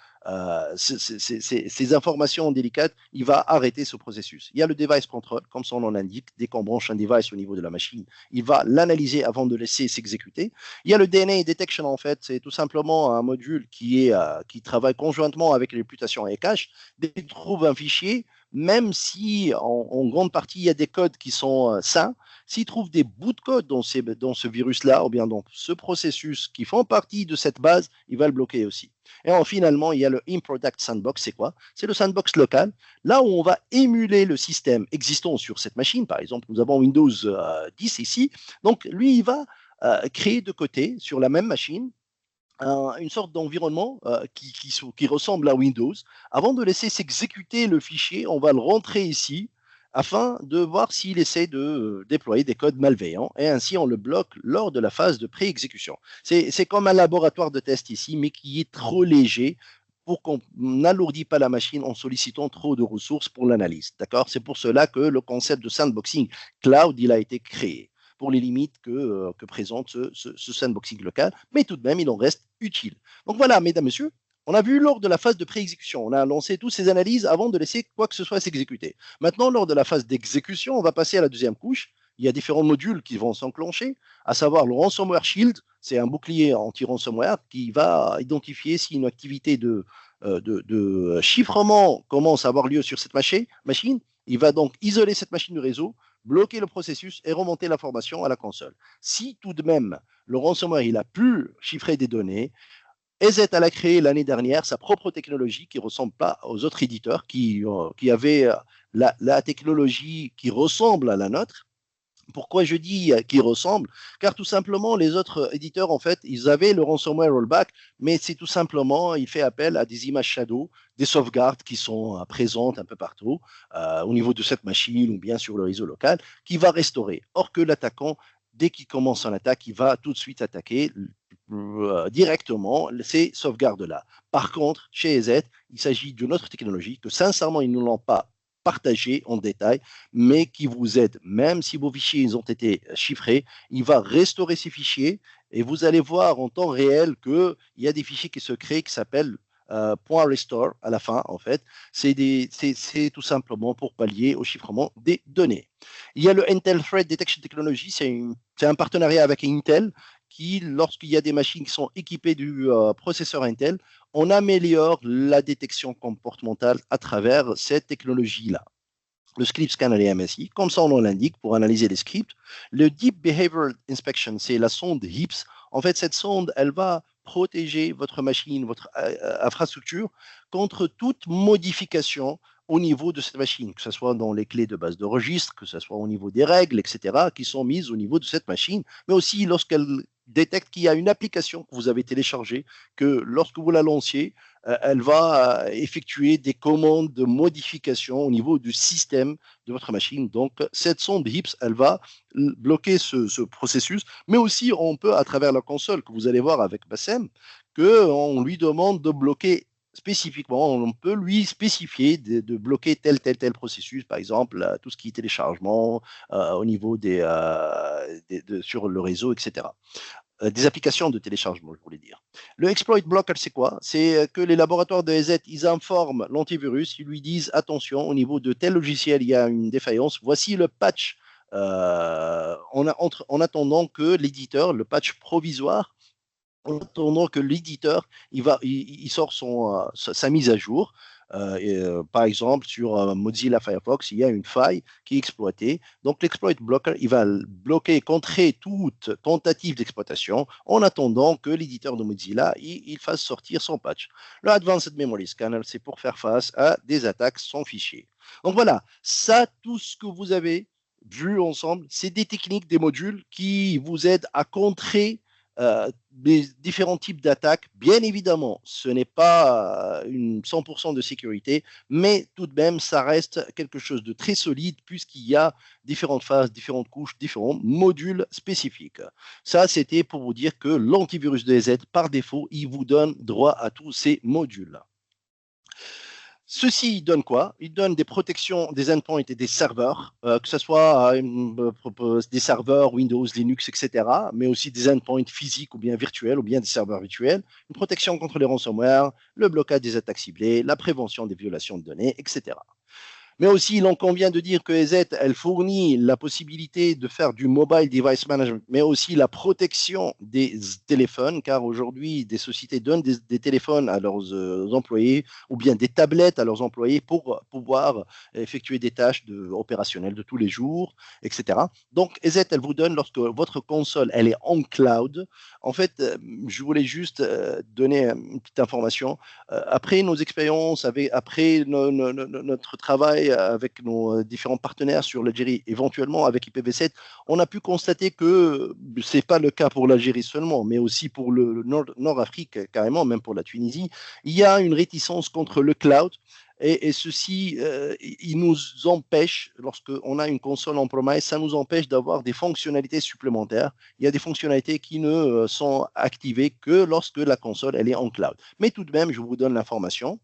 ces informations délicates, il va arrêter ce processus. Il y a le device control, comme son nom l'indique. Dès qu'on branche un device au niveau de la machine, il va l'analyser avant de laisser s'exécuter. Il y a le DNA detection, en fait, c'est tout simplement un module qui travaille conjointement avec les réputations et cache. Dès qu'il trouve un fichier, même si en grande partie il y a des codes qui sont sains, s'il trouve des bouts de code dans ce virus-là, ou bien dans ce processus qui font partie de cette base, il va le bloquer aussi. Et finalement, il y a le InProduct Sandbox, c'est quoi? C'est le sandbox local, là où on va émuler le système existant sur cette machine. Par exemple, nous avons Windows 10 ici. Donc, lui, il va créer de côté, sur la même machine, une sorte d'environnement qui ressemble à Windows. Avant de laisser s'exécuter le fichier, on va le rentrer ici afin de voir s'il essaie de déployer des codes malveillants, et ainsi on le bloque lors de la phase de pré-exécution. C'est comme un laboratoire de test ici, mais qui est trop léger pour qu'on n'alourdit pas la machine en sollicitant trop de ressources pour l'analyse. D'accord? C'est pour cela que le concept de sandboxing cloud, il a été créé pour les limites que présente ce sandboxing local, mais tout de même, il en reste utile. Donc voilà, mesdames, messieurs, on a vu lors de la phase de pré-exécution, on a lancé toutes ces analyses avant de laisser quoi que ce soit s'exécuter. Maintenant, lors de la phase d'exécution, on va passer à la deuxième couche. Il y a différents modules qui vont s'enclencher, à savoir le Ransomware Shield, c'est un bouclier anti-ransomware qui va identifier si une activité de chiffrement commence à avoir lieu sur cette machine. Il va donc isoler cette machine du réseau, bloquer le processus et remonter l'information à la console. Si tout de même le ransomware il a pu chiffrer des données, EZ a créé l'année dernière sa propre technologie qui ne ressemble pas aux autres éditeurs qui avaient la technologie qui ressemble à la nôtre. Pourquoi je dis qui ressemble? Car tout simplement, les autres éditeurs, en fait, ils avaient le ransomware rollback, mais c'est tout simplement, il fait appel à des images shadow, des sauvegardes qui sont présentes un peu partout, au niveau de cette machine ou bien sur le réseau local, qui va restaurer. Or que l'attaquant, dès qu'il commence son attaque, il va tout de suite attaquer directement ces sauvegardes-là. Par contre, chez EZ, il s'agit d'une autre technologie que sincèrement, ils ne l'ont pas partager en détail, mais qui vous aide. Même si vos fichiers ils ont été chiffrés, il va restaurer ces fichiers et vous allez voir en temps réel qu'il y a des fichiers qui se créent qui s'appellent .restore à la fin, en fait. C'est tout simplement pour pallier au chiffrement des données. Il y a le Intel Threat Detection Technology, c'est un partenariat avec Intel qui, lorsqu'il y a des machines qui sont équipées du processeur Intel, on améliore la détection comportementale à travers cette technologie-là. Le script scanner et MSI, comme son nom l'indique, pour analyser les scripts. Le Deep Behavioral Inspection, c'est la sonde HIPS. En fait, cette sonde, elle va protéger votre machine, votre infrastructure contre toute modification au niveau de cette machine, que ce soit dans les clés de base de registre, que ce soit au niveau des règles, etc., qui sont mises au niveau de cette machine, mais aussi lorsqu'elle détecte qu'il y a une application que vous avez téléchargée, que lorsque vous la lanciez, elle va effectuer des commandes de modification au niveau du système de votre machine. Donc, cette sonde HIPS, elle va bloquer ce processus, mais aussi on peut, à travers la console que vous allez voir avec Bassem, qu'on lui demande de bloquer spécifiquement, on peut lui spécifier de bloquer tel processus, par exemple, tout ce qui est téléchargement au niveau sur le réseau, etc. Des applications de téléchargement, je voulais dire. Le exploit blocker, c'est quoi? C'est que les laboratoires de EZ, ils informent l'antivirus, ils lui disent attention, au niveau de tel logiciel, il y a une défaillance, voici le patch en attendant que l'éditeur, le patch provisoire, en attendant que l'éditeur il sort sa mise à jour. Par exemple, sur Mozilla Firefox, il y a une faille qui est exploitée. Donc, l'exploit blocker, il va bloquer, contrer toute tentative d'exploitation en attendant que l'éditeur de Mozilla il fasse sortir son patch. Le Advanced Memory Scanner, c'est pour faire face à des attaques sans fichier. Donc voilà, ça, tout ce que vous avez vu ensemble, c'est des techniques, des modules qui vous aident à contrer les différents types d'attaques. Bien évidemment, ce n'est pas une 100% de sécurité, mais tout de même, ça reste quelque chose de très solide puisqu'il y a différentes phases, différentes couches, différents modules spécifiques. Ça, c'était pour vous dire que l'antivirus DZ, par défaut, il vous donne droit à tous ces modules. Ceci donne quoi? Il donne des protections des endpoints et des serveurs, que ce soit des serveurs Windows, Linux, etc., mais aussi des endpoints physiques ou bien virtuels ou bien des serveurs virtuels, une protection contre les ransomware, le blocage des attaques ciblées, la prévention des violations de données, etc. Mais aussi, il en convient de dire que EZ, elle fournit la possibilité de faire du mobile device management, mais aussi la protection des téléphones, car aujourd'hui, des sociétés donnent des téléphones à leurs employés ou bien des tablettes à leurs employés pour pouvoir effectuer des tâches opérationnelles de tous les jours, etc. Donc, EZ, elle vous donne, lorsque votre console, elle est en cloud. En fait, je voulais juste donner une petite information. Après nos expériences, après notre travail avec nos différents partenaires sur l'Algérie, éventuellement avec IPv7, on a pu constater que ce n'est pas le cas pour l'Algérie seulement, mais aussi pour le Nord-Afrique, carrément, même pour la Tunisie. Il y a une réticence contre le cloud. Et ceci, il nous empêche, lorsqu'on a une console en promise, ça nous empêche d'avoir des fonctionnalités supplémentaires. Il y a des fonctionnalités qui ne sont activées que lorsque la console elle est en cloud. Mais tout de même, je vous donne l'information.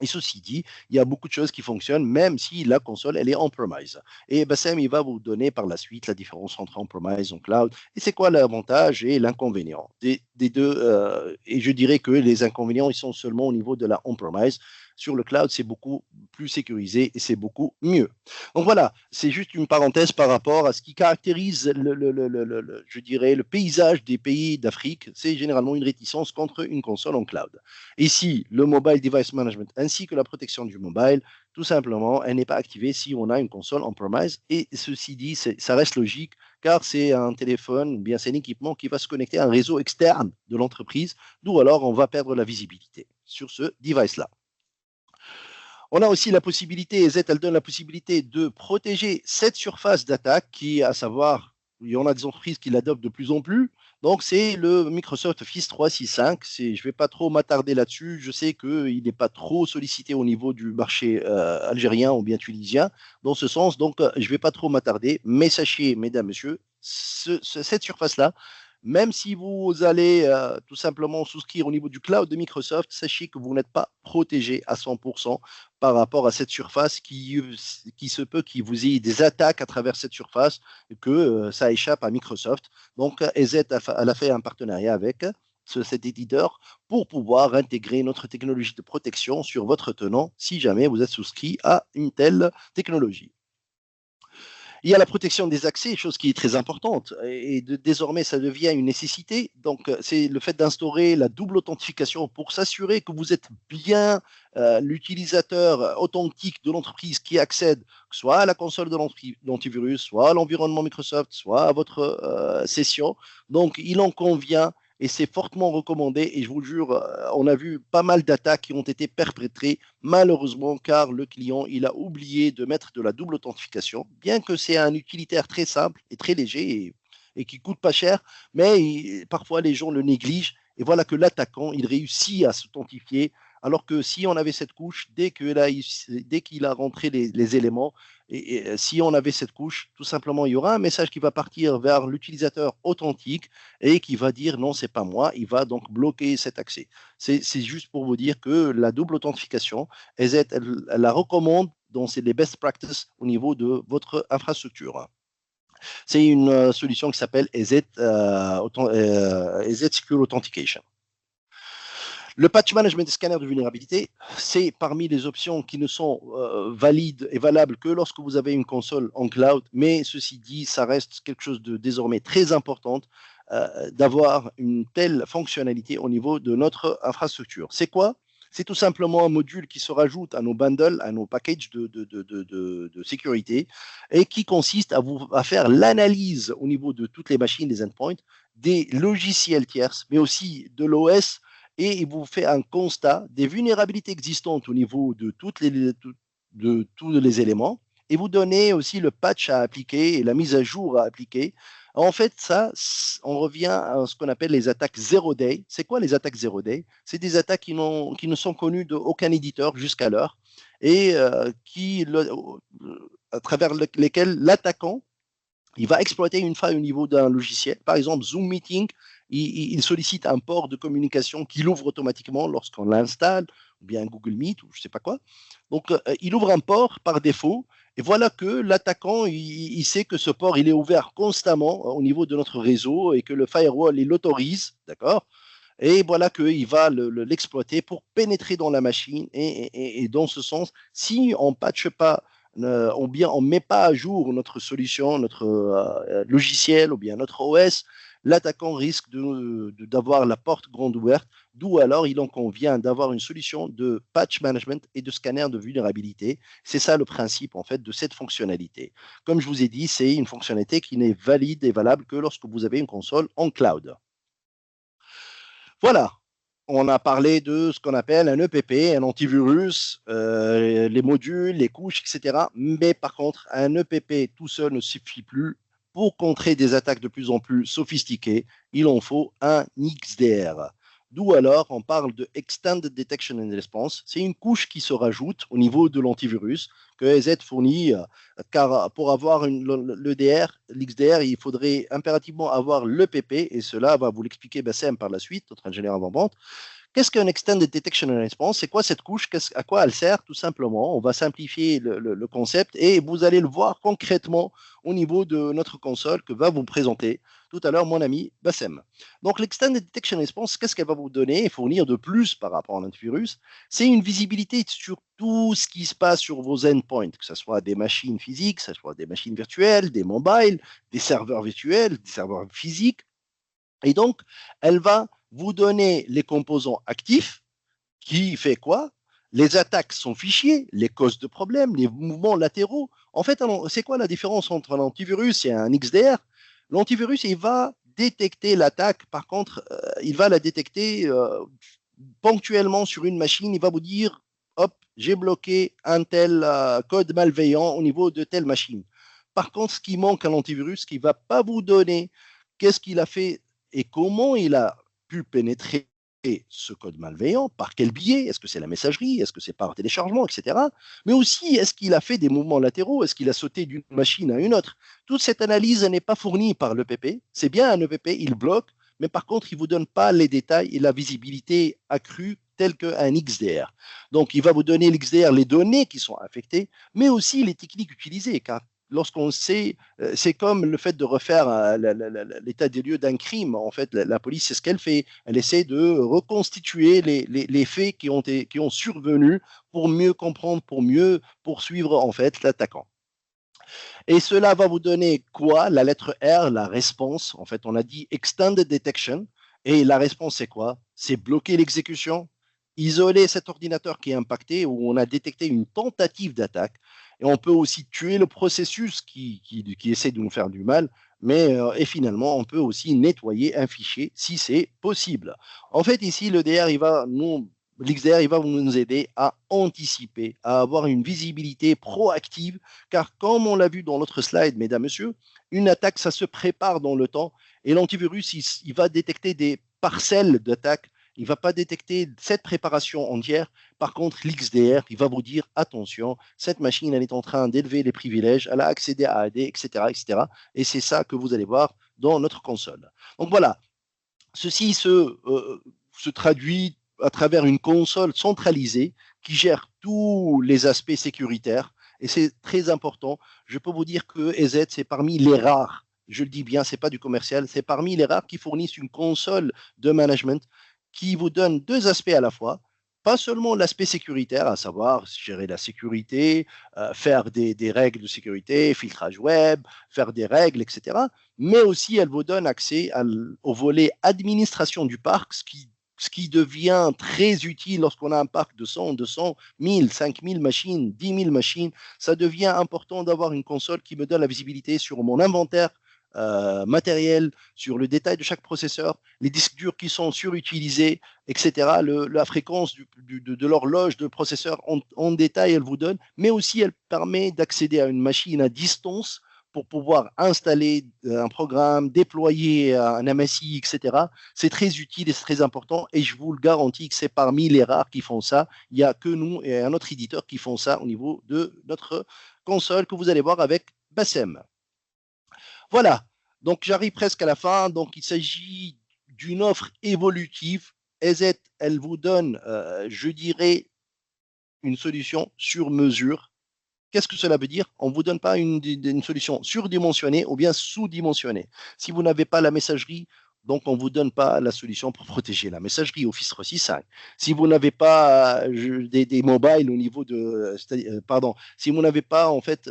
Et ceci dit, il y a beaucoup de choses qui fonctionnent, même si la console, elle est on-premise. Et Bassem, il va vous donner par la suite la différence entre on-premise et on-cloud. Et c'est quoi l'avantage et l'inconvénient des deux. Et je dirais que les inconvénients, ils sont seulement au niveau de la on-premise. Sur le cloud, c'est beaucoup plus sécurisé et c'est beaucoup mieux. Donc voilà, c'est juste une parenthèse par rapport à ce qui caractérise je dirais, le paysage des pays d'Afrique. C'est généralement une réticence contre une console en cloud. Ici, le mobile device management ainsi que la protection du mobile, tout simplement, elle n'est pas activée si on a une console on-premise. Et ceci dit, ça reste logique car c'est un téléphone ou bien c'est un équipement qui va se connecter à un réseau externe de l'entreprise, d'où alors on va perdre la visibilité sur ce device-là. On a aussi la possibilité, EZ, elle donne la possibilité de protéger cette surface d'attaque qui, à savoir, il y en a des entreprises qui l'adoptent de plus en plus. Donc, c'est le Microsoft Office 365. Je ne vais pas trop m'attarder là-dessus. Je sais qu'il n'est pas trop sollicité au niveau du marché algérien ou bien tunisien dans ce sens. Donc, je ne vais pas trop m'attarder. Mais sachez, mesdames, messieurs, cette surface-là, Même si vous allez tout simplement souscrire au niveau du cloud de Microsoft, sachez que vous n'êtes pas protégé à 100% par rapport à cette surface qui se peut qu'il vous ait des attaques à travers cette surface et que ça échappe à Microsoft. Donc, EZ elle a fait un partenariat avec cet éditeur pour pouvoir intégrer notre technologie de protection sur votre tenant si jamais vous êtes souscrit à une telle technologie. Il y a la protection des accès, chose qui est très importante et désormais ça devient une nécessité. Donc c'est le fait d'instaurer la double authentification pour s'assurer que vous êtes bien l'utilisateur authentique de l'entreprise qui accède soit à la console de l'antivirus, soit à l'environnement Microsoft, soit à votre session. Donc il en convient et c'est fortement recommandé. Et je vous jure, on a vu pas mal d'attaques qui ont été perpétrées, malheureusement, car le client, il a oublié de mettre de la double authentification, bien que c'est un utilitaire très simple et très léger et qui coûte pas cher, mais parfois les gens le négligent. Et voilà que l'attaquant, il réussit à s'authentifier, alors que si on avait cette couche, dès qu'il a rentré les éléments, et si on avait cette couche, tout simplement, il y aura un message qui va partir vers l'utilisateur authentique et qui va dire non, c'est pas moi. Il va donc bloquer cet accès. C'est juste pour vous dire que la double authentification, elle la recommande dans les best practices au niveau de votre infrastructure. C'est une solution qui s'appelle EZ Secure Authentication. Le patch management des scanners de vulnérabilité, c'est parmi les options qui ne sont valides et valables que lorsque vous avez une console en cloud, mais ceci dit, ça reste quelque chose de désormais très important d'avoir une telle fonctionnalité au niveau de notre infrastructure. C'est quoi? C'est tout simplement un module qui se rajoute à nos bundles, à nos packages de sécurité et qui consiste à faire l'analyse au niveau de toutes les machines, des endpoints, des logiciels tierces, mais aussi de l'OS, et il vous fait un constat des vulnérabilités existantes au niveau de tous les éléments et vous donnez aussi le patch à appliquer et la mise à jour à appliquer. En fait, ça, on revient à ce qu'on appelle les attaques zero day. C'est quoi les attaques zero day? C'est des attaques qui ne sont connues d'aucun éditeur jusqu'à l'heure et à travers lesquelles l'attaquant il va exploiter une faille au niveau d'un logiciel. Par exemple, Zoom Meeting, il sollicite un port de communication qu'il ouvre automatiquement lorsqu'on l'installe, ou bien Google Meet, ou je ne sais pas quoi. Donc, il ouvre un port par défaut, et voilà que l'attaquant, il sait que ce port, il est ouvert constamment au niveau de notre réseau, et que le firewall, il l'autorise, d'accord? Et voilà qu'il va l'exploiter pour pénétrer dans la machine, et dans ce sens, si on ne patche pas ou bien on ne met pas à jour notre solution, notre logiciel ou bien notre OS, l'attaquant risque d'avoir la porte grande ouverte, d'où alors il en convient d'avoir une solution de patch management et de scanner de vulnérabilité. C'est ça le principe en fait de cette fonctionnalité. Comme je vous ai dit, c'est une fonctionnalité qui n'est valide et valable que lorsque vous avez une console en cloud. Voilà. On a parlé de ce qu'on appelle un EPP, un antivirus, les modules, les couches, etc. Mais par contre, un EPP tout seul ne suffit plus. Pour contrer des attaques de plus en plus sophistiquées, il en faut un XDR. D'où alors on parle de Extended Detection and Response. C'est une couche qui se rajoute au niveau de l'antivirus que EZ fournit, car pour avoir l'XDR, il faudrait impérativement avoir l'EPP, et cela va vous l'expliquer Bassem par la suite, notre ingénieur avant-vente. Qu'est-ce qu'un Extended Detection and Response? C'est quoi cette couche? À quoi elle sert? Tout simplement, on va simplifier le concept et vous allez le voir concrètement au niveau de notre console que va vous présenter tout à l'heure mon ami Bassem. Donc l'Extended Detection and Response, qu'est-ce qu'elle va vous donner et fournir de plus par rapport à l'antivirus? C'est une visibilité sur tout ce qui se passe sur vos endpoints, que ce soit des machines physiques, que ce soit des machines virtuelles, des mobiles, des serveurs virtuels, des serveurs physiques. Et donc, elle va vous donner les composants actifs qui fait quoi? Les attaques sont fichiers, les causes de problèmes, les mouvements latéraux. En fait, c'est quoi la différence entre un antivirus et un XDR? L'antivirus, il va détecter l'attaque. Par contre, il va la détecter ponctuellement sur une machine. Il va vous dire, hop, j'ai bloqué un tel code malveillant au niveau de telle machine. Par contre, ce qui manque à l'antivirus, qui ne va pas vous donner qu'est-ce qu'il a fait et comment il a pu pénétrer ce code malveillant, par quel biais? Est-ce que c'est la messagerie? Est-ce que c'est par téléchargement, etc. Mais aussi, est-ce qu'il a fait des mouvements latéraux? Est-ce qu'il a sauté d'une machine à une autre? Toute cette analyse n'est pas fournie par l'EPP. C'est bien un EPP, il bloque, mais par contre, il ne vous donne pas les détails et la visibilité accrue telle qu'un XDR. Donc, il va vous donner l'XDR, les données qui sont affectées, mais aussi les techniques utilisées, car lorsqu'on sait, c'est comme le fait de refaire l'état des lieux d'un crime. En fait, la police, c'est ce qu'elle fait. Elle essaie de reconstituer les faits qui ont survenu pour mieux comprendre, pour mieux poursuivre en fait l'attaquant. Et cela va vous donner quoi? La lettre R, la réponse. En fait, on a dit Extended Detection. Et la réponse, c'est quoi? C'est bloquer l'exécution, isoler cet ordinateur qui est impacté, où on a détecté une tentative d'attaque. Et on peut aussi tuer le processus qui essaie de nous faire du mal. Et finalement, on peut aussi nettoyer un fichier si c'est possible. En fait, ici, l'EDR, l'XDR, il va nous aider à anticiper, à avoir une visibilité proactive, car comme on l'a vu dans l'autre slide, mesdames, messieurs, une attaque, ça se prépare dans le temps, et l'antivirus, il va détecter des parcelles d'attaque, il ne va pas détecter cette préparation entière. Par contre, l'XDR, il va vous dire, attention, cette machine, elle est en train d'élever les privilèges, elle a accédé à AD, etc., etc. Et c'est ça que vous allez voir dans notre console. Donc voilà, ceci se traduit à travers une console centralisée qui gère tous les aspects sécuritaires. Et c'est très important. Je peux vous dire que EZ, c'est parmi les rares, je le dis bien, ce n'est pas du commercial, c'est parmi les rares qui fournissent une console de management qui vous donne deux aspects à la fois. Pas seulement l'aspect sécuritaire, à savoir gérer la sécurité, faire des règles de sécurité, filtrage web, faire des règles, etc. Mais aussi, elle vous donne accès au volet administration du parc, ce qui devient très utile lorsqu'on a un parc de 100, 200, 1000, 5000 machines, 10 000 machines. Ça devient important d'avoir une console qui me donne la visibilité sur mon inventaire matériel, sur le détail de chaque processeur, les disques durs qui sont surutilisés, etc. La fréquence de l'horloge de processeur en détail, elle vous donne, mais aussi elle permet d'accéder à une machine à distance pour pouvoir installer un programme, déployer un MSI, etc. C'est très utile et c'est très important et je vous le garantis que c'est parmi les rares qui font ça. Il n'y a que nous et un autre éditeur qui font ça au niveau de notre console que vous allez voir avec Bassem. Voilà, donc j'arrive presque à la fin. Donc il s'agit d'une offre évolutive. EZ, elle vous donne, je dirais, une solution sur mesure. Qu'est-ce que cela veut dire? On ne vous donne pas une solution surdimensionnée ou bien sous-dimensionnée. Si vous n'avez pas la messagerie, donc on ne vous donne pas la solution pour protéger la messagerie Office 365. Si vous n'avez pas des mobiles au niveau de... pardon, si vous n'avez pas en fait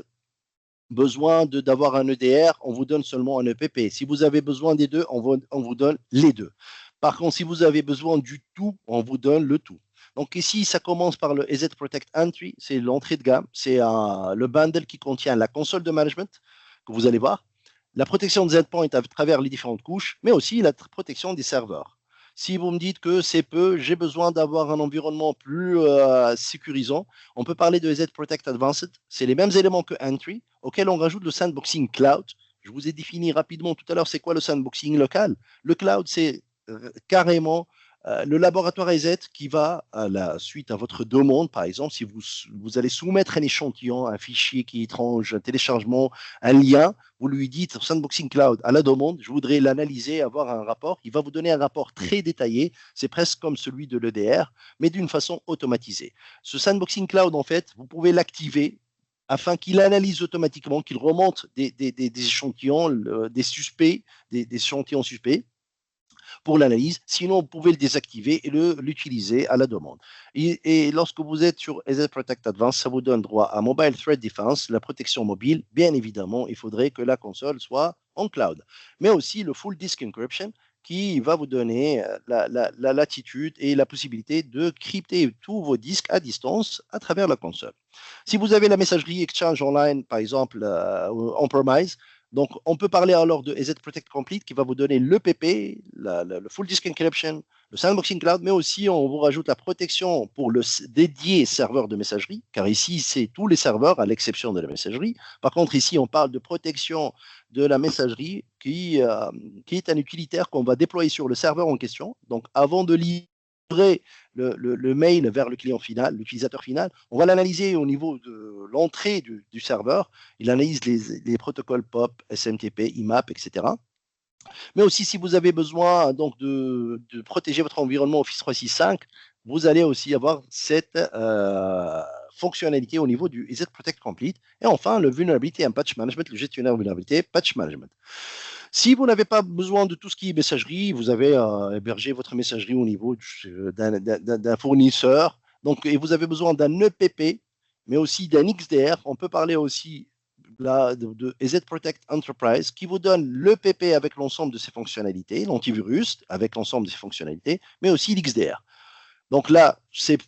besoin d'avoir un EDR, on vous donne seulement un EPP. Si vous avez besoin des deux, on vous donne les deux. Par contre, si vous avez besoin du tout, on vous donne le tout. Donc ici, ça commence par le EZ Protect Entry, c'est l'entrée de gamme, c'est le bundle qui contient la console de management que vous allez voir, la protection de ZPoint à travers les différentes couches, mais aussi la protection des serveurs. Si vous me dites que c'est peu, j'ai besoin d'avoir un environnement plus sécurisant, on peut parler de EZ Protect Advanced. C'est les mêmes éléments que Entry, auxquels on rajoute le sandboxing cloud. Je vous ai défini rapidement tout à l'heure, c'est quoi le sandboxing local? Le cloud, c'est carrément le laboratoire EZ qui va, suite à votre demande, par exemple, si vous allez soumettre un échantillon, un fichier qui est étrange, un téléchargement, un lien, vous lui dites Sandboxing Cloud à la demande, je voudrais l'analyser, avoir un rapport. Il va vous donner un rapport très détaillé, c'est presque comme celui de l'EDR, mais d'une façon automatisée. Ce Sandboxing Cloud, en fait, vous pouvez l'activer afin qu'il analyse automatiquement, qu'il remonte des échantillons, des suspects, des échantillons suspects pour l'analyse. Sinon, vous pouvez le désactiver et l'utiliser à la demande. Et lorsque vous êtes sur EZ Protect Advanced, ça vous donne droit à Mobile Threat Defense, la protection mobile. Bien évidemment, il faudrait que la console soit en cloud. Mais aussi le Full Disk Encryption qui va vous donner la latitude et la possibilité de crypter tous vos disques à distance à travers la console. Si vous avez la messagerie Exchange Online, par exemple, on-premise, donc, on peut parler alors de EZ Protect Complete qui va vous donner l'EPP, le Full Disk Encryption, le Sandboxing Cloud, mais aussi on vous rajoute la protection pour le dédié serveur de messagerie, car ici, c'est tous les serveurs à l'exception de la messagerie. Par contre, ici, on parle de protection de la messagerie qui est un utilitaire qu'on va déployer sur le serveur en question. Donc, avant de lire le mail vers le client final, l'utilisateur final. On va l'analyser au niveau de l'entrée du serveur. Il analyse les protocoles POP, SMTP, IMAP, etc. Mais aussi, si vous avez besoin donc, de protéger votre environnement Office 365, vous allez aussi avoir cette fonctionnalité au niveau du EZ Protect Complete. Et enfin, le Vulnerability and Patch Management, le gestionnaire vulnérabilité, Patch Management. Si vous n'avez pas besoin de tout ce qui est messagerie, vous avez hébergé votre messagerie au niveau d'un fournisseur. Donc, et vous avez besoin d'un EPP, mais aussi d'un XDR. On peut parler aussi de EZ Protect Enterprise qui vous donne l'EPP avec l'ensemble de ses fonctionnalités, l'antivirus avec l'ensemble de ses fonctionnalités, mais aussi l'XDR. Donc là, c'est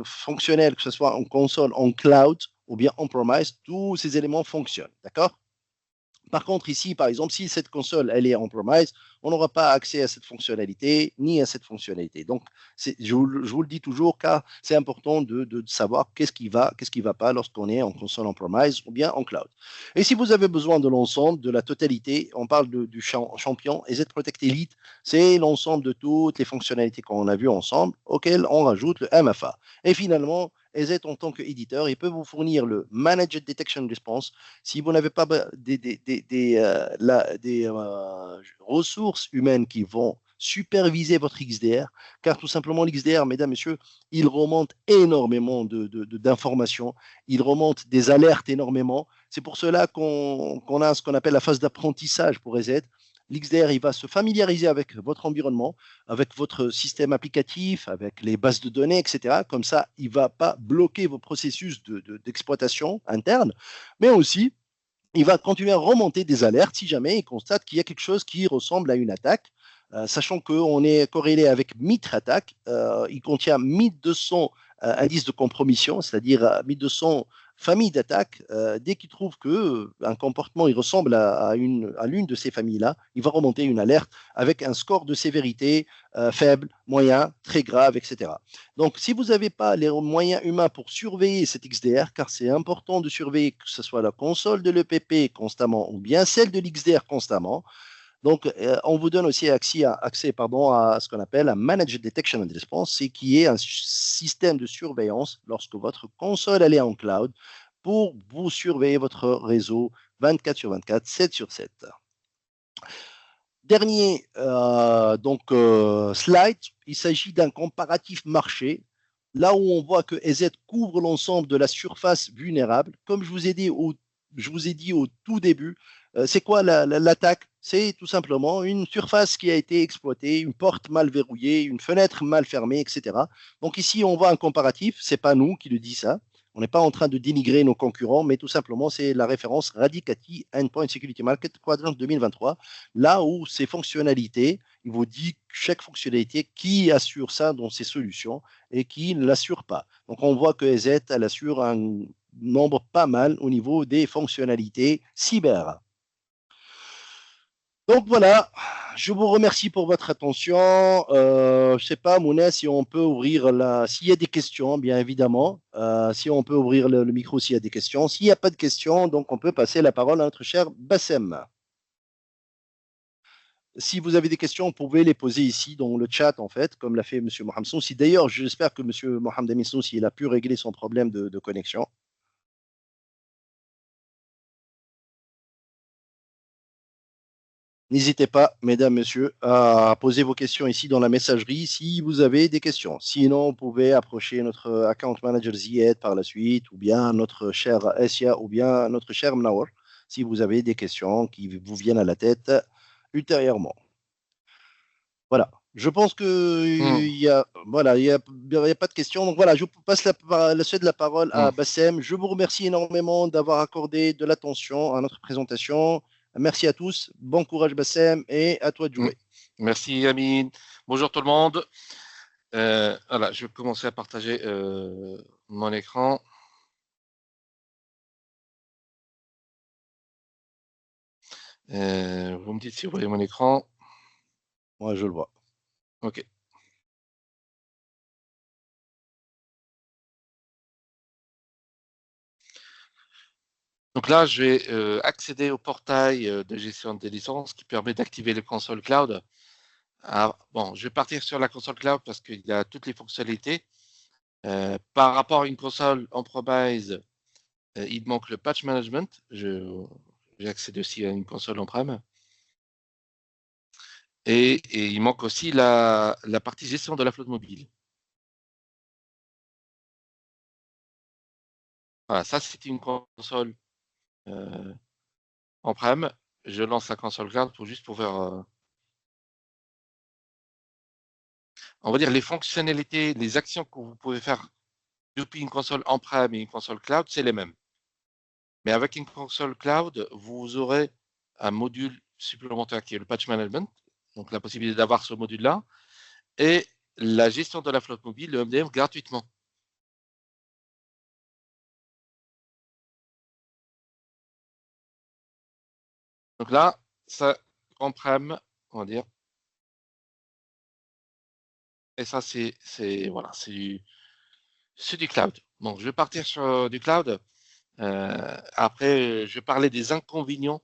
fonctionnel, que ce soit en console, en cloud ou bien on-premise, tous ces éléments fonctionnent. D'accord? Par contre, ici, par exemple, si cette console elle est on-premise, on n'aura pas accès à cette fonctionnalité ni à cette fonctionnalité. Donc, je vous le dis toujours, car c'est important de savoir qu'est-ce qui va pas lorsqu'on est en console on-premise ou bien en cloud. Et si vous avez besoin de l'ensemble, de la totalité, on parle du champion EZ Protect Elite, c'est l'ensemble de toutes les fonctionnalités qu'on a vues ensemble, auxquelles on rajoute le MFA. Et finalement, EZ en tant qu'éditeur, il peut vous fournir le Managed Detection Response. Si vous n'avez pas des ressources humaines qui vont superviser votre XDR, car tout simplement l'XDR, mesdames, messieurs, il remonte énormément d'informations, il remonte des alertes énormément. C'est pour cela qu'on a ce qu'on appelle la phase d'apprentissage pour EZ. L'XDR, il va se familiariser avec votre environnement, avec votre système applicatif, avec les bases de données, etc. Comme ça, il ne va pas bloquer vos processus d'exploitation interne, mais aussi, il va continuer à remonter des alertes si jamais il constate qu'il y a quelque chose qui ressemble à une attaque. Sachant qu'on est corrélé avec MITRE ATT&CK, il contient 1200 indices de compromission, c'est-à-dire 1200 familles d'attaques. Dès qu'il trouve qu'un comportement il ressemble à l'une de ces familles-là, il va remonter une alerte avec un score de sévérité faible, moyen, très grave, etc. Donc, si vous n'avez pas les moyens humains pour surveiller cet XDR, car c'est important de surveiller que ce soit la console de l'EPP constamment ou bien celle de l'XDR constamment, donc, on vous donne aussi accès à ce qu'on appelle un Managed Detection and Response, c'est qui est un système de surveillance lorsque votre console elle est en cloud pour vous surveiller votre réseau 24 sur 24, 7 sur 7. Dernier slide, il s'agit d'un comparatif marché. Là où on voit que EZ couvre l'ensemble de la surface vulnérable, comme je vous ai dit au tout début, c'est quoi l'attaque? C'est tout simplement une surface qui a été exploitée, une porte mal verrouillée, une fenêtre mal fermée, etc. Donc ici, on voit un comparatif. C'est pas nous qui le dit ça. On n'est pas en train de dénigrer nos concurrents, mais tout simplement, c'est la référence Radicati Endpoint Security Market Quadrant 2023. Là où ces fonctionnalités, il vous dit chaque fonctionnalité qui assure ça dans ses solutions et qui ne l'assure pas. Donc on voit que EZ, elle assure un nombre pas mal au niveau des fonctionnalités cyber. Donc voilà, je vous remercie pour votre attention. Je ne sais pas, Mouna, si on peut ouvrir s'il y a des questions, bien évidemment. Si on peut ouvrir le micro s'il y a des questions. S'il n'y a pas de questions, donc on peut passer la parole à notre cher Bassem. Si vous avez des questions, vous pouvez les poser ici dans le chat, en fait, comme l'a fait M. Mohamed Soussi. D'ailleurs, j'espère que M. Mohamed Soussi il a pu régler son problème de connexion. N'hésitez pas, mesdames, messieurs, à poser vos questions ici dans la messagerie si vous avez des questions. Sinon, vous pouvez approcher notre account manager Zied par la suite, ou bien notre cher Essia, ou bien notre cher Mnawar, si vous avez des questions qui vous viennent à la tête ultérieurement. Voilà. Je pense qu'il y a, voilà, il y a pas de questions. Donc voilà, je passe la suite de la parole à Bassem. Je vous remercie énormément d'avoir accordé de l'attention à notre présentation. Merci à tous. Bon courage, Bassem, et à toi de jouer. Merci, Amine. Bonjour tout le monde. Voilà, je vais commencer à partager mon écran. Vous me dites si vous voyez mon écran. Moi, je le vois. OK. Donc là, je vais accéder au portail de gestion des licences qui permet d'activer les consoles cloud. Bon, je vais partir sur la console cloud parce qu'il y a toutes les fonctionnalités. Par rapport à une console on-premise, il manque le patch management. J'ai accédé aussi à une console on-prem. Et il manque aussi la partie gestion de la flotte mobile. Voilà, ça c'est une console on-prem. Je lance la console cloud juste pour faire, on va dire, les fonctionnalités, les actions que vous pouvez faire depuis une console on-prem et une console cloud, c'est les mêmes. Mais avec une console cloud, vous aurez un module supplémentaire qui est le patch management, donc la possibilité d'avoir ce module-là, et la gestion de la flotte mobile, le MDM, gratuitement. Donc là, ça on-prem, on va dire. Et ça, c'est voilà, c'est du cloud. Donc, je vais partir sur du cloud. Après, je vais parler des inconvénients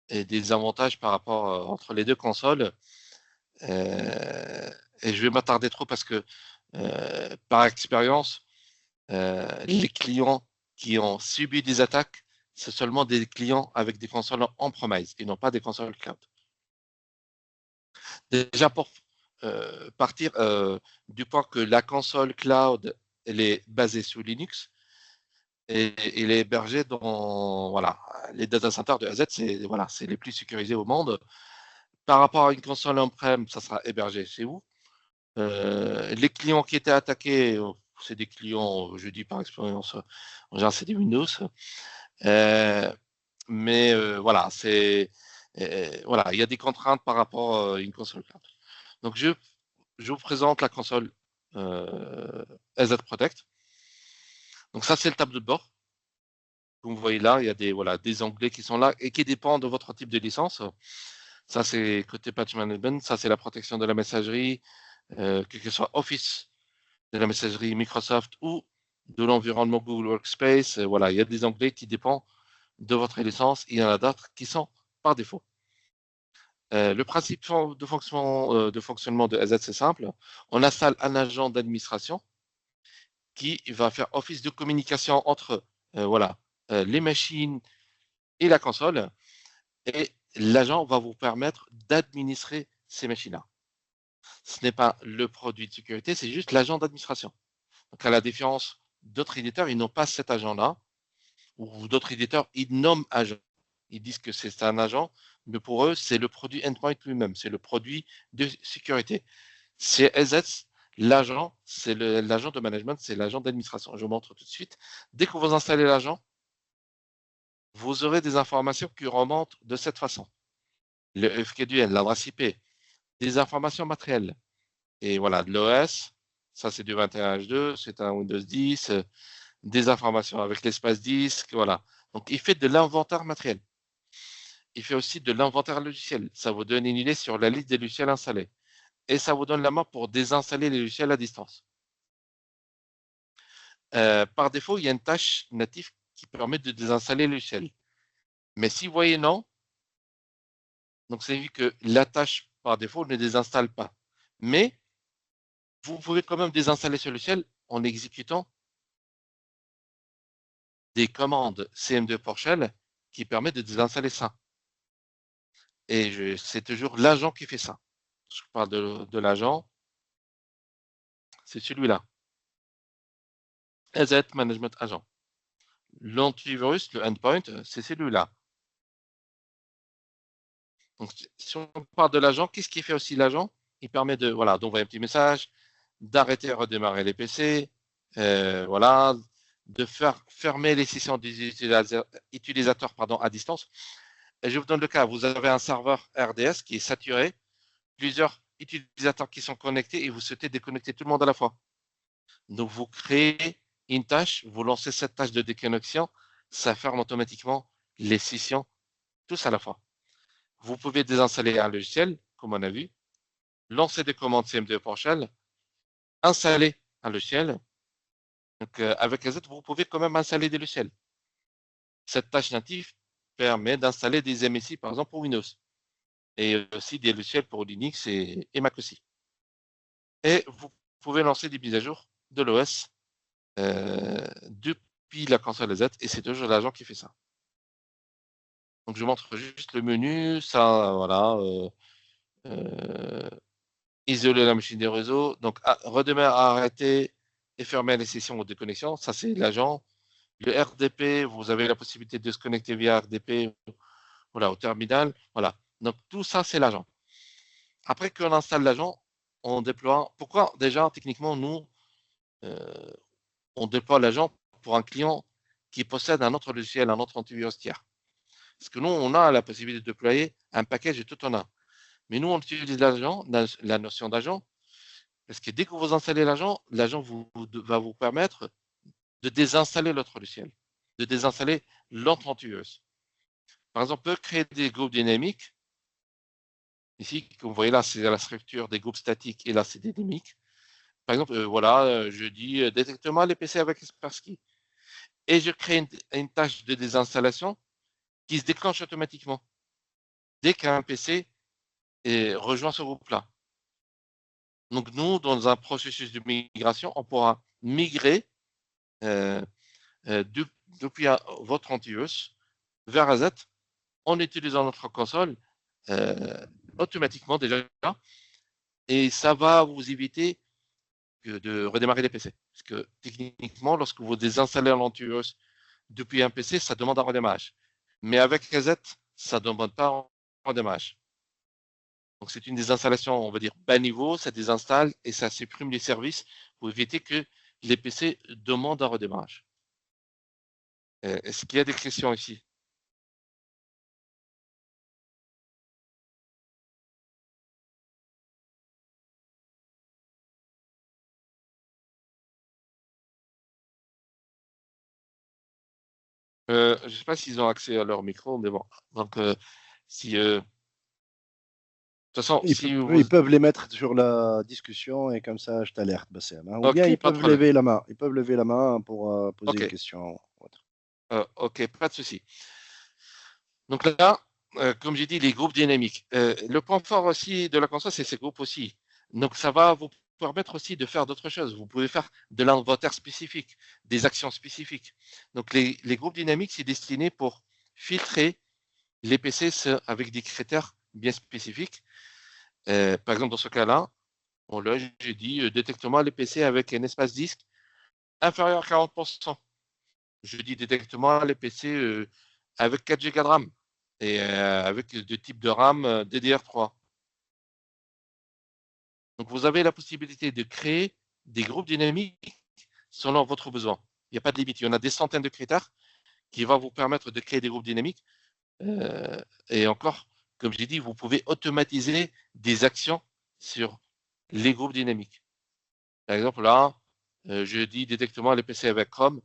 et des avantages par rapport entre les deux consoles. Et je vais m'attarder trop parce que, par expérience, les clients qui ont subi des attaques, c'est seulement des clients avec des consoles on-premise et non pas des consoles cloud. Déjà, pour partir du point que la console cloud, elle est basée sous Linux et elle est hébergée dans voilà, les data centers de AZ, c'est voilà, les plus sécurisés au monde. Par rapport à une console on-prem, ça sera hébergé chez vous. Les clients qui étaient attaqués, c'est des clients, je dis par expérience, en général, c'est des Windows. Mais voilà, voilà, il y a des contraintes par rapport à une console cloud. Donc, je vous présente la console AZ Protect. Donc, ça, c'est le tableau de bord. Comme vous voyez là, il y a des onglets qui sont là et qui dépendent de votre type de licence. Ça, c'est côté patch management. Ça, c'est la protection de la messagerie, que ce soit Office, de la messagerie Microsoft ou de l'environnement Google Workspace. Voilà, il y a des onglets qui dépendent de votre licence. Il y en a d'autres qui sont par défaut. Le principe de fonctionnement de AZ, c'est simple. On installe un agent d'administration qui va faire office de communication entre les machines et la console. Et l'agent va vous permettre d'administrer ces machines-là. Ce n'est pas le produit de sécurité, c'est juste l'agent d'administration. Donc, à la différence d'autres éditeurs, ils n'ont pas cet agent-là, ou d'autres éditeurs, ils nomment agent. Ils disent que c'est un agent, mais pour eux, c'est le produit endpoint lui-même, c'est le produit de sécurité. C'est AZ, l'agent, c'est l'agent de management, c'est l'agent d'administration. Je vous montre tout de suite. Dès que vous installez l'agent, vous aurez des informations qui remontent de cette façon. Le FQDN, l'adresse IP, des informations matérielles. Et voilà, de l'OS, ça c'est du 21H2, c'est un Windows 10, des informations avec l'espace disque, voilà. Donc il fait de l'inventaire matériel. Il fait aussi de l'inventaire logiciel. Ça vous donne une idée sur la liste des logiciels installés. Et ça vous donne la main pour désinstaller les logiciels à distance. Par défaut, il y a une tâche native qui permet de désinstaller le logiciel. Mais si vous voyez non, donc c'est vu que la tâche par défaut ne désinstalle pas. Mais vous pouvez quand même désinstaller ce logiciel en exécutant des commandes CM2 PowerShell qui permettent de désinstaller ça. Et c'est toujours l'agent qui fait ça. Je parle de l'agent, c'est celui-là. AZ Management Agent. L'antivirus, le endpoint, c'est celui-là. Donc, si on parle de l'agent, qu'est-ce qui fait aussi l'agent? Il permet d'envoyer un petit message, d'arrêter et redémarrer les PC, de faire fermer les sessions des utilisateurs à distance. Et je vous donne le cas, vous avez un serveur RDS qui est saturé, plusieurs utilisateurs qui sont connectés et vous souhaitez déconnecter tout le monde à la fois. Donc, vous créez une tâche, vous lancez cette tâche de déconnexion, ça ferme automatiquement les sessions tous à la fois. Vous pouvez désinstaller un logiciel, comme on a vu, lancer des commandes CM2 PowerShell, installer un logiciel. Donc, avec AZ, vous pouvez quand même installer des logiciels. Cette tâche native permet d'installer des MSI, par exemple, pour Windows. et aussi des logiciels pour Linux et Mac aussi. Et vous pouvez lancer des mises à jour de l'OS depuis la console Z, et c'est toujours l'agent qui fait ça. Donc, je montre juste le menu, ça, voilà, isoler la machine des réseaux, donc redémarrer, arrêter et fermer les sessions ou déconnexions, ça c'est l'agent. Le RDP, vous avez la possibilité de se connecter via RDP, voilà, au terminal, voilà. Donc, tout ça, c'est l'agent. Après qu'on installe l'agent, on déploie. Pourquoi déjà, techniquement, nous, on déploie l'agent pour un client qui possède un autre logiciel, un autre antivirus tiers. Parce que nous, on a la possibilité de déployer un package et tout en a. Mais nous, on utilise l'agent, la notion d'agent, parce que dès que vous installez l'agent, l'agent va vous permettre de désinstaller l'autre logiciel, de désinstaller l'autre antivirus. Par exemple, on peut créer des groupes dynamiques. Ici, comme vous voyez là, c'est la structure des groupes statiques et là, c'est dynamique. Par exemple, voilà, je dis détecte-moi les PC avec Kaspersky. Et je crée une tâche de désinstallation qui se déclenche automatiquement dès qu'un PC rejoint ce groupe-là. Donc, nous, dans un processus de migration, on pourra migrer depuis votre antivirus vers AZ en utilisant notre console automatiquement déjà. Et ça va vous éviter de redémarrer les PC. Parce que techniquement, lorsque vous désinstallez un antivirus depuis un PC, ça demande un redémarrage. Mais avec AZ, ça ne demande pas un redémarrage. Donc, c'est une désinstallation, on va dire, bas niveau, ça désinstalle et ça supprime les services pour éviter que les PC demandent un redémarrage. Est-ce qu'il y a des questions ici? Je ne sais pas s'ils ont accès à leur micro, mais bon. Donc, si, de toute façon, si vous... Ils peuvent les mettre sur la discussion et comme ça, je t'alerte, Bassem, hein. Ou bien Ok, ils pas de peuvent problème. lever la main. Ils peuvent lever la main pour poser une Ok, question. ok, pas de souci. Donc là, comme j'ai dit, les groupes dynamiques. Le point fort aussi de la console, c'est ces groupes aussi. Donc ça va vous permettre aussi de faire d'autres choses. Vous pouvez faire de l'inventaire spécifique, des actions spécifiques. Donc les groupes dynamiques, c'est destiné pour filtrer les PC avec des critères bien spécifiques. Par exemple, dans ce cas-là, là, j'ai dit détecte-moi les PC avec un espace disque inférieur à 40%. Je dis détecte-moi les PC avec 4 Go de RAM et avec de type de RAM DDR3. Donc, vous avez la possibilité de créer des groupes dynamiques selon votre besoin. Il n'y a pas de limite. Il y en a des centaines de critères qui vont vous permettre de créer des groupes dynamiques. Et encore, comme j'ai dit, vous pouvez automatiser des actions sur les groupes dynamiques. Par exemple, là, je dis détecte-moi les PC avec Chrome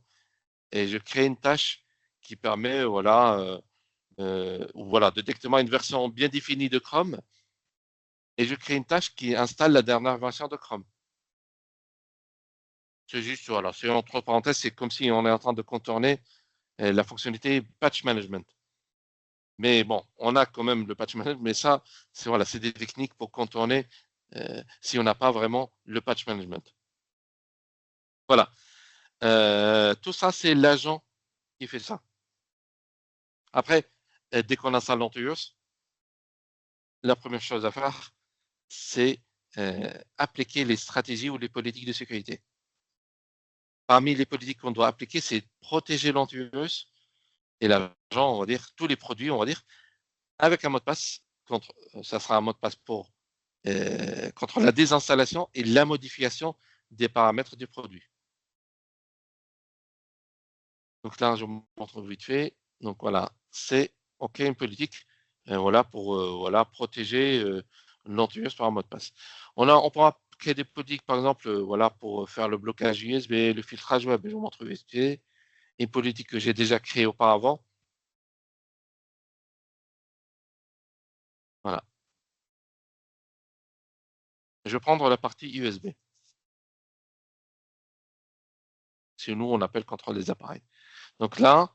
et je crée une tâche qui permet, voilà, voilà, détecte-moi une version bien définie de Chrome et je crée une tâche qui installe la dernière version de Chrome. C'est juste, voilà, c'est entre parenthèses, c'est comme si on est en train de contourner la fonctionnalité patch management. Mais bon, on a quand même le patch management, mais ça, c'est voilà, c'est des techniques pour contourner si on n'a pas vraiment le patch management. Voilà. Tout ça, c'est l'agent qui fait ça. Après, dès qu'on installe l'antivirus, la première chose à faire, c'est appliquer les stratégies ou les politiques de sécurité. Parmi les politiques qu'on doit appliquer, c'est protéger l'antivirus et l'agent, on va dire, tous les produits, on va dire, avec un mot de passe. Ça sera un mot de passe pour contre la désinstallation et la modification des paramètres du produit. Donc là, je vous montre vite fait. Donc voilà, c'est OK une politique voilà, pour voilà, protéger l'antivirus par un mot de passe. On pourra créer des politiques, par exemple, voilà, pour faire le blocage USB, le filtrage web, je vous montre vite fait. Une politique que j'ai déjà créée auparavant. Voilà. Je vais prendre la partie USB. C'est nous, on appelle contrôle des appareils. Donc là,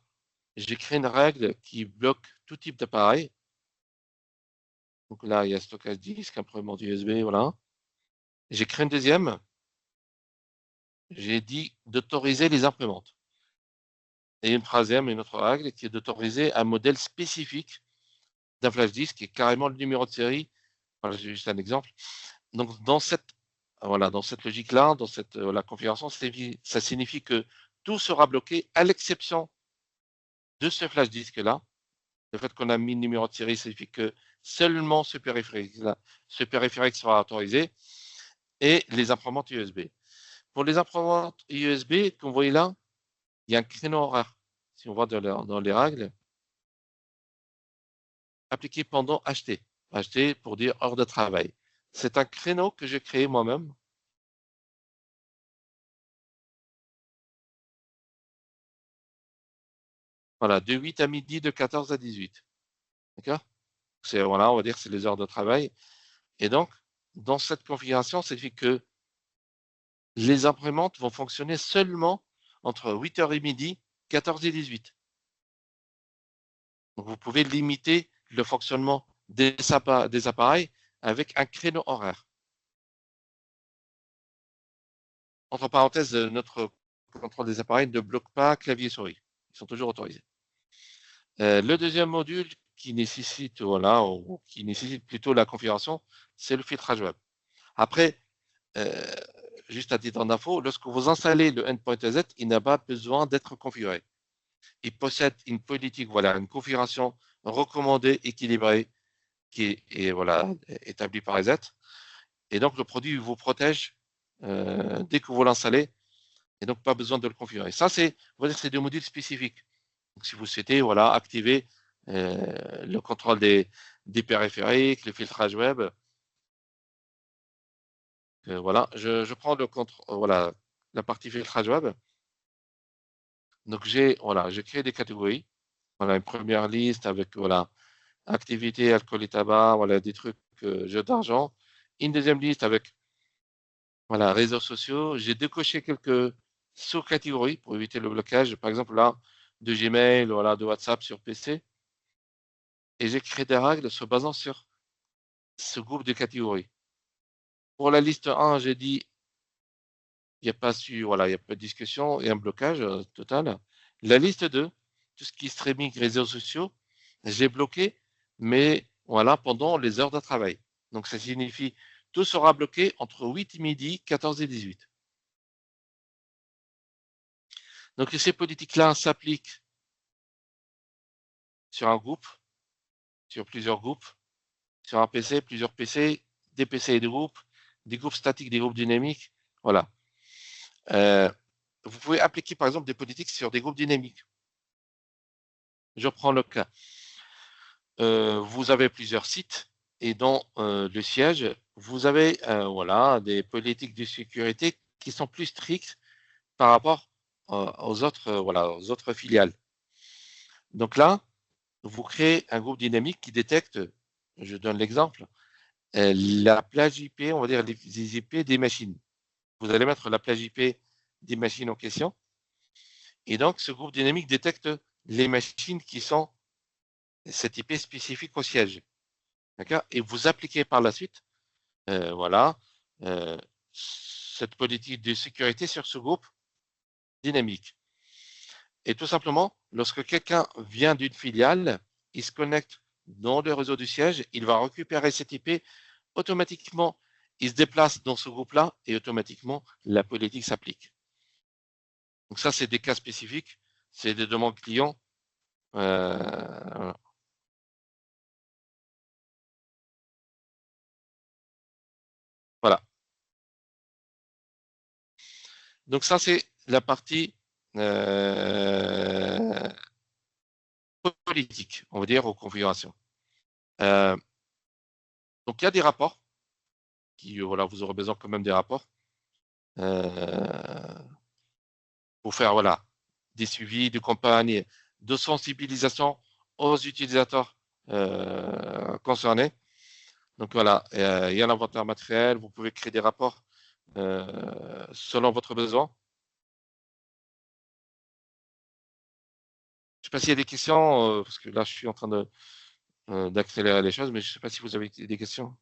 j'ai créé une règle qui bloque tout type d'appareil. Donc là, il y a stockage disque, imprimante USB, voilà. J'ai créé une deuxième. J'ai dit d'autoriser les imprimantes. Et une troisième, une autre règle, qui est d'autoriser un modèle spécifique d'un flash disk, qui est carrément le numéro de série. Voilà, j'ai juste un exemple. Donc, dans cette logique-là, dans cette la configuration, ça signifie que tout sera bloqué à l'exception de ce flash disk-là. Le fait qu'on a mis le numéro de série signifie que seulement ce périphérique sera autorisé et les imprimantes USB. Pour les imprimantes USB, comme vous voyez là, il y a un créneau horaire. Si on voit dans les règles, appliqué pendant acheter. Acheter pour dire heure de travail. C'est un créneau que j'ai créé moi-même. Voilà, de 8 à midi, de 14 à 18. D'accord? Voilà, on va dire que c'est les heures de travail. Et donc, dans cette configuration, ça signifie que les imprimantes vont fonctionner seulement entre 8h et midi, 14 et 18. Donc, vous pouvez limiter le fonctionnement des appareils avec un créneau horaire. Entre parenthèses, notre contrôle des appareils ne bloque pas clavier et souris. Ils sont toujours autorisés. Le deuxième module qui nécessite, ou qui nécessite plutôt la configuration, c'est le filtrage web. Après, juste à titre d'info, lorsque vous installez le Endpoint AZ, il n'a pas besoin d'être configuré. Il possède une politique, une configuration recommandée, équilibrée, qui est établie par AZ. Et donc, le produit vous protège dès que vous l'installez, et donc pas besoin de le configurer. Ça, c'est des modules spécifiques. Donc, si vous souhaitez activer le contrôle des périphériques, le filtrage web, je prends la partie filtrage web. Donc, j'ai créé des catégories. Une première liste avec activité, alcool et tabac, des trucs, jeux d'argent. Une deuxième liste avec réseaux sociaux. J'ai décoché quelques sous-catégories pour éviter le blocage. Par exemple, là, de Gmail, de WhatsApp sur PC. Et j'ai créé des règles se basant sur ce groupe de catégories. Pour la liste 1, j'ai dit, il n'y a pas de discussion et un blocage total. La liste 2, tout ce qui est streaming, réseaux sociaux, j'ai bloqué, mais pendant les heures de travail. Donc, ça signifie tout sera bloqué entre 8 et midi, 14 et 18. Donc, ces politiques-là s'appliquent sur un groupe, sur plusieurs groupes, sur un PC, plusieurs PC, des PC et des groupes statiques, des groupes dynamiques. Voilà. Vous pouvez appliquer, par exemple, des politiques sur des groupes dynamiques. Je prends le cas. Vous avez plusieurs sites et dans le siège, vous avez des politiques de sécurité qui sont plus strictes par rapport aux autres filiales. Donc là, vous créez un groupe dynamique qui détecte, je donne l'exemple, la plage IP, on va dire les IP des machines. Vous allez mettre la plage IP des machines en question. Et donc, ce groupe dynamique détecte les machines qui sont cette IP spécifique au siège. D'accord? Et vous appliquez par la suite, cette politique de sécurité sur ce groupe dynamique. Et tout simplement, lorsque quelqu'un vient d'une filiale, il se connecte dans le réseau du siège, il va récupérer cette IP, automatiquement, il se déplace dans ce groupe-là et automatiquement, la politique s'applique. Donc ça, c'est des cas spécifiques, c'est des demandes clients. Voilà. Donc ça, c'est la partie politique, on va dire, aux configurations. Donc il y a des rapports, qui, vous aurez besoin quand même des rapports pour faire des suivis de campagnes de sensibilisation aux utilisateurs concernés. Donc il y a l'inventaire matériel, vous pouvez créer des rapports selon votre besoin. Je ne sais pas s'il y a des questions, parce que là, je suis en train de d'accélérer les choses, mais je ne sais pas si vous avez des questions.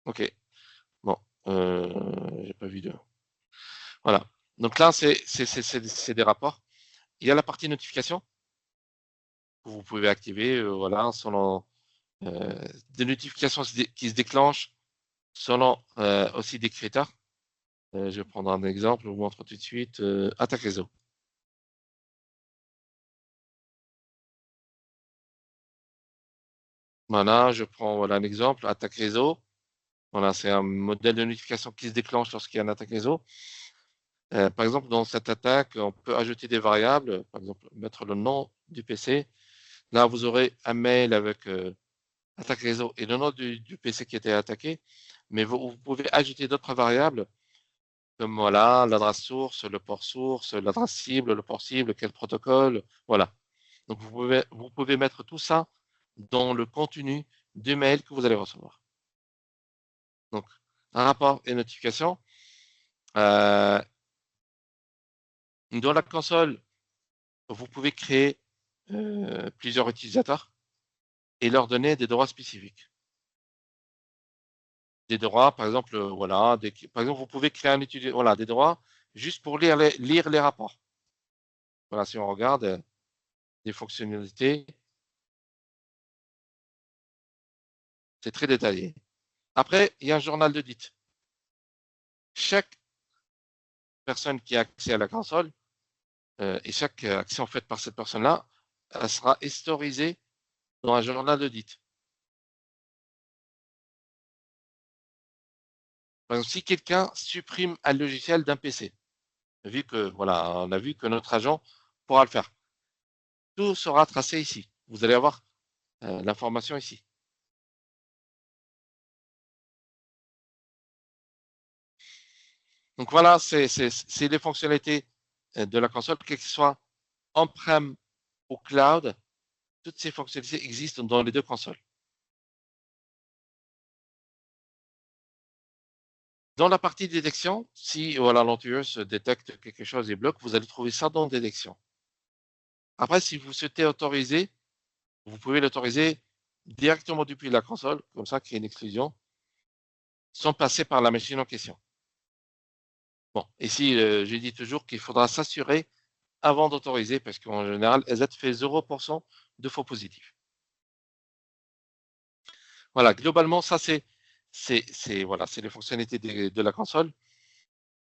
Ok, bon, j'ai pas vu de. Voilà. Donc là, c'est des rapports. Il y a la partie notification que vous pouvez activer, voilà, selon des notifications qui se déclenchent selon aussi des critères. Je vais prendre un exemple, je vous montre tout de suite. Attaque réseau. Voilà, je prends voilà, un exemple, attaque réseau. Voilà, c'est un modèle de notification qui se déclenche lorsqu'il y a une attaque réseau. Par exemple, dans cette attaque, on peut ajouter des variables, par exemple, mettre le nom du PC. Là, vous aurez un mail avec attaque réseau et le nom du PC qui a été attaqué, mais vous pouvez ajouter d'autres variables, comme voilà, l'adresse source, l'adresse cible, le port cible, quel protocole, voilà. Donc, vous pouvez mettre tout ça dans le contenu du mail que vous allez recevoir. Donc, un rapport et notification. Dans la console, vous pouvez créer plusieurs utilisateurs et leur donner des droits spécifiques. Des droits, par exemple, voilà, par exemple, vous pouvez créer un utilisateur, voilà, des droits juste pour lire les rapports. Voilà, si on regarde des fonctionnalités, c'est très détaillé. Après, il y a un journal d'audit. Chaque personne qui a accès à la console et chaque action faite par cette personne-là, elle sera historisée dans un journal d'audit. Par exemple, si quelqu'un supprime un logiciel d'un PC, vu que voilà, on a vu que notre agent pourra le faire. Tout sera tracé ici. Vous allez avoir l'information ici. Donc voilà, c'est les fonctionnalités de la console, quel que soit on-prem ou cloud, toutes ces fonctionnalités existent dans les deux consoles. Dans la partie détection, si voilà, l'antivirus détecte quelque chose et bloque, vous allez trouver ça dans détection. Après, si vous souhaitez autoriser, vous pouvez l'autoriser directement depuis la console, comme ça, créer une exclusion, sans passer par la machine en question. Bon, ici, je dis toujours qu'il faudra s'assurer avant d'autoriser, parce qu'en général, EZ fait 0% de faux positifs. Voilà, globalement, ça, c'est voilà, les fonctionnalités de la console.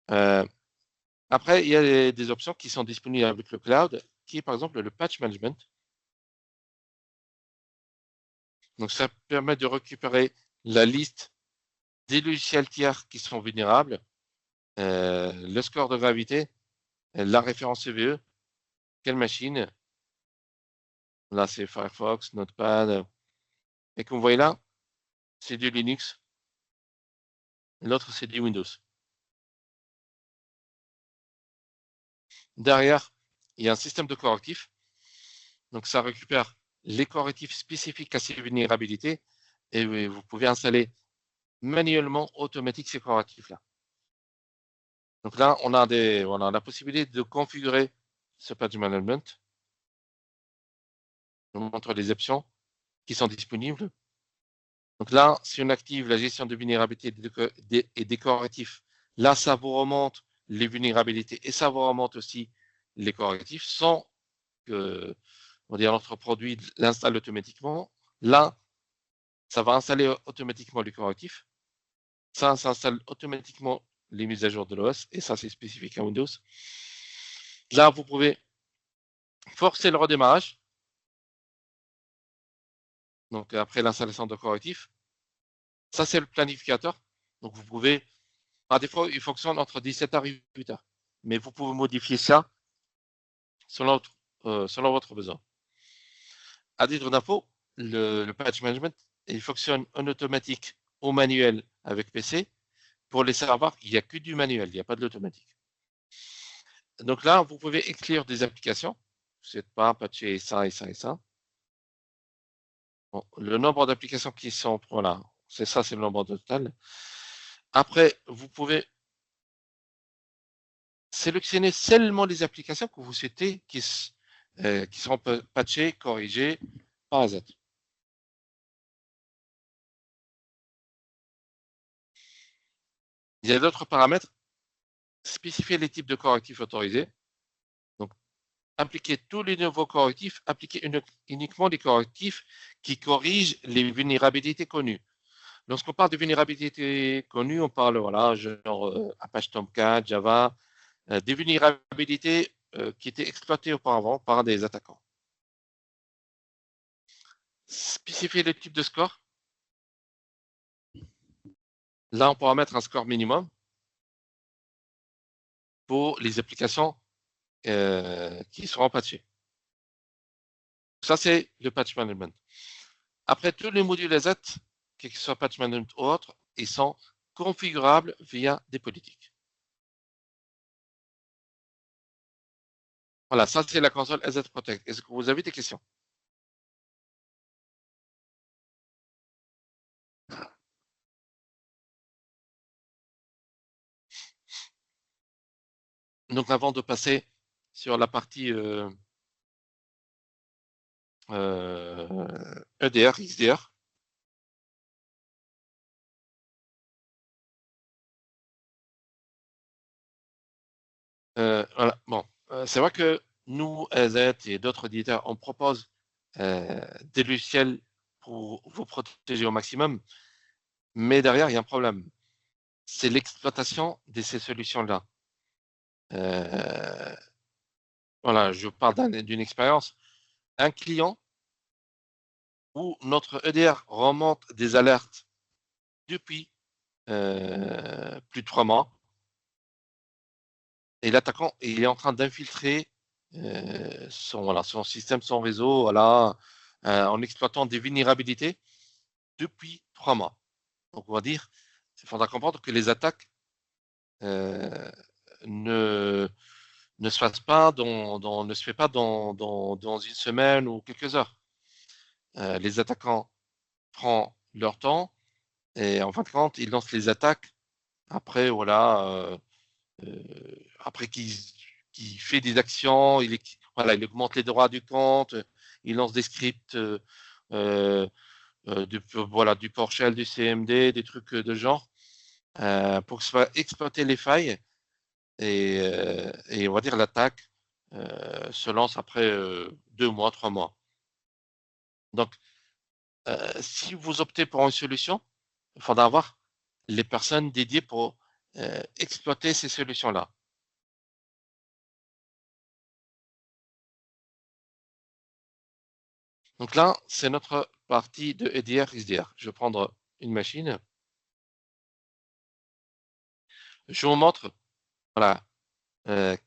Après, il y a des options qui sont disponibles avec le cloud, qui est par exemple le patch management. Donc, ça permet de récupérer la liste des logiciels tiers qui sont vulnérables, le score de gravité, la référence CVE, quelle machine. Là, c'est Firefox, Notepad. Et comme vous voyez là, c'est du Linux. L'autre, c'est du Windows. Derrière, il y a un système de correctifs. Donc, ça récupère les correctifs spécifiques à ces vulnérabilités et vous pouvez installer manuellement automatique ces correctifs-là. Donc là, on a la possibilité de configurer ce patch management. Je vous montre les options qui sont disponibles. Donc là, si on active la gestion de vulnérabilité et des correctifs, là, ça vous remonte les vulnérabilités et ça vous remonte aussi les correctifs sans que notre produit l'installe automatiquement. Là, ça va installer automatiquement les correctifs. Ça installe automatiquement les mises à jour de l'OS et ça, c'est spécifique à Windows. Là, vous pouvez forcer le redémarrage. Donc, après l'installation de correctifs. Ça, c'est le planificateur. Donc, vous pouvez, par défaut, il fonctionne entre 17h et 8h. Mais vous pouvez modifier ça selon votre besoin. À titre d'info, le patch management, il fonctionne en automatique ou manuel avec PC. Pour les serveurs, il n'y a que du manuel, il n'y a pas de l'automatique. Donc là, vous pouvez exclure des applications. Vous n'êtes pas patché ça et ça et ça. Bon, le nombre d'applications qui sont, voilà, c'est ça, c'est le nombre total. Après, vous pouvez sélectionnez seulement les applications que vous souhaitez qui seront patchées, corrigées par AZ. Il y a d'autres paramètres. Spécifier les types de correctifs autorisés. Donc, appliquer tous les nouveaux correctifs, appliquer uniquement les correctifs qui corrigent les vulnérabilités connues. Lorsqu'on parle de vulnérabilités connues, on parle, voilà, genre Apache Tomcat, Java, des vulnérabilités qui étaient exploitées auparavant par des attaquants. Spécifier le type de score. Là, on pourra mettre un score minimum pour les applications qui seront patchées. Ça, c'est le patch management. Après, tous les modules AZ, qu'ils soient patch management ou autres, ils sont configurables via des politiques. Voilà, ça, c'est la console AZ Protect. Est-ce que vous avez des questions? Donc, avant de passer sur la partie EDR, XDR, voilà. Bon, c'est vrai que nous, AZ et d'autres éditeurs, on propose des logiciels pour vous protéger au maximum, mais derrière, il y a un problème. C'est l'exploitation de ces solutions-là. Voilà, je parle d'une expérience. Un client où notre EDR remonte des alertes depuis plus de 3 mois et l'attaquant il est en train d'infiltrer son système, son réseau, voilà, en exploitant des vulnérabilités depuis 3 mois. Donc on va dire, il faudra comprendre que les attaques ne se fassent pas ne se fait pas dans une semaine ou quelques heures. Les attaquants prennent leur temps et en fin de compte, ils lancent les attaques après, voilà, après qu'il fait des actions, voilà, il augmente les droits du compte, il lance des scripts voilà, du PowerShell, du CMD, des trucs de genre, pour que soit exploiter les failles et on va dire l'attaque se lance après 2 mois, 3 mois. Donc, si vous optez pour une solution, il faudra avoir les personnes dédiées pour exploiter ces solutions-là. Donc là, c'est notre partie de EDR, XDR. Je vais prendre une machine. Je vous montre, voilà,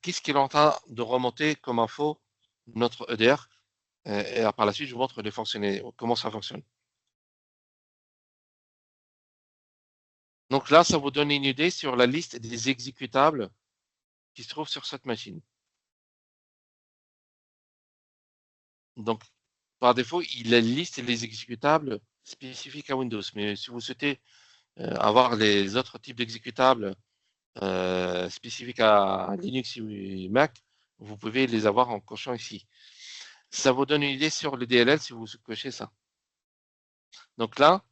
qu'est-ce qu'il est en train de remonter comme info notre EDR. Et par la suite, je vous montre comment ça fonctionne. Donc là, ça vous donne une idée sur la liste des exécutables qui se trouvent sur cette machine. Donc, par défaut, il liste les exécutables spécifiques à Windows. Mais si vous souhaitez avoir les autres types d'exécutables spécifiques à Linux et Mac, vous pouvez les avoir en cochant ici. Ça vous donne une idée sur le DLL si vous cochez ça. Donc là,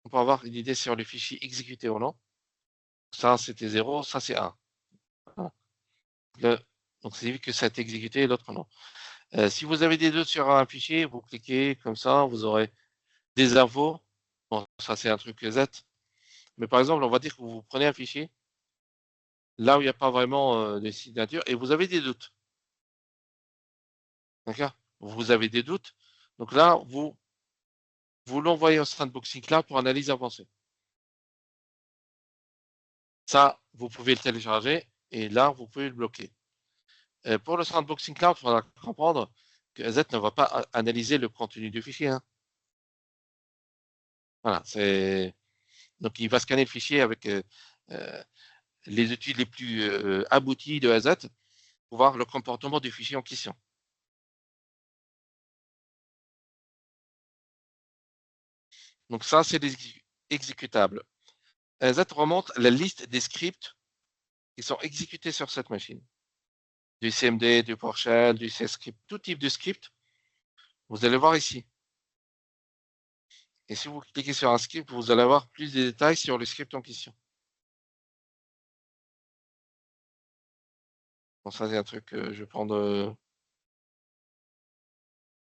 on peut avoir une idée sur le fichier exécuté ou non. Ça, c'était 0, ça, c'est 1. Voilà. Donc, c'est que ça a été exécuté et l'autre non. Si vous avez des doutes sur un fichier, vous cliquez comme ça, vous aurez des infos. Bon, ça, c'est un truc Z. Mais par exemple, on va dire que vous prenez un fichier, là où il n'y a pas vraiment de signature, et vous avez des doutes. D'accord? Vous avez des doutes. Donc là, vous l'envoyez au Sandboxing Cloud pour analyse avancée. Ça, vous pouvez le télécharger et là, vous pouvez le bloquer. Pour le Sandboxing Cloud, il faudra comprendre que Z ne va pas analyser le contenu du fichier. Hein. Voilà, donc il va scanner le fichier avec les outils les plus aboutis de AZ pour voir le comportement du fichier en question. Donc ça, c'est des exécutables. AZ remonte la liste des scripts qui sont exécutés sur cette machine. Du CMD, du PowerShell, du C-Script, tout type de script, vous allez voir ici. Et si vous cliquez sur un script, vous allez avoir plus de détails sur le script en question. Bon, ça, c'est un truc, je vais prendre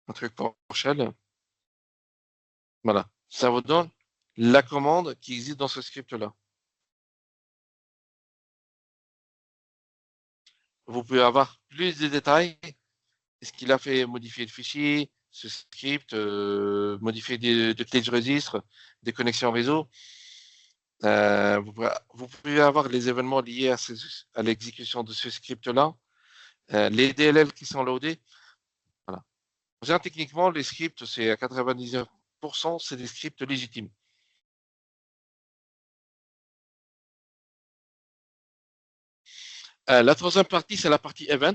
un truc PowerShell. Voilà, ça vous donne la commande qui existe dans ce script-là. Vous pouvez avoir plus de détails. Est-ce qu'il a fait modifier le fichier, ce script, modifier de clés de registre, des connexions réseau. Vous pouvez avoir les événements liés à l'exécution de ce script-là, les DLL qui sont loadés. Voilà. Techniquement, les scripts, c'est à 99%, c'est des scripts légitimes. La troisième partie, c'est la partie event.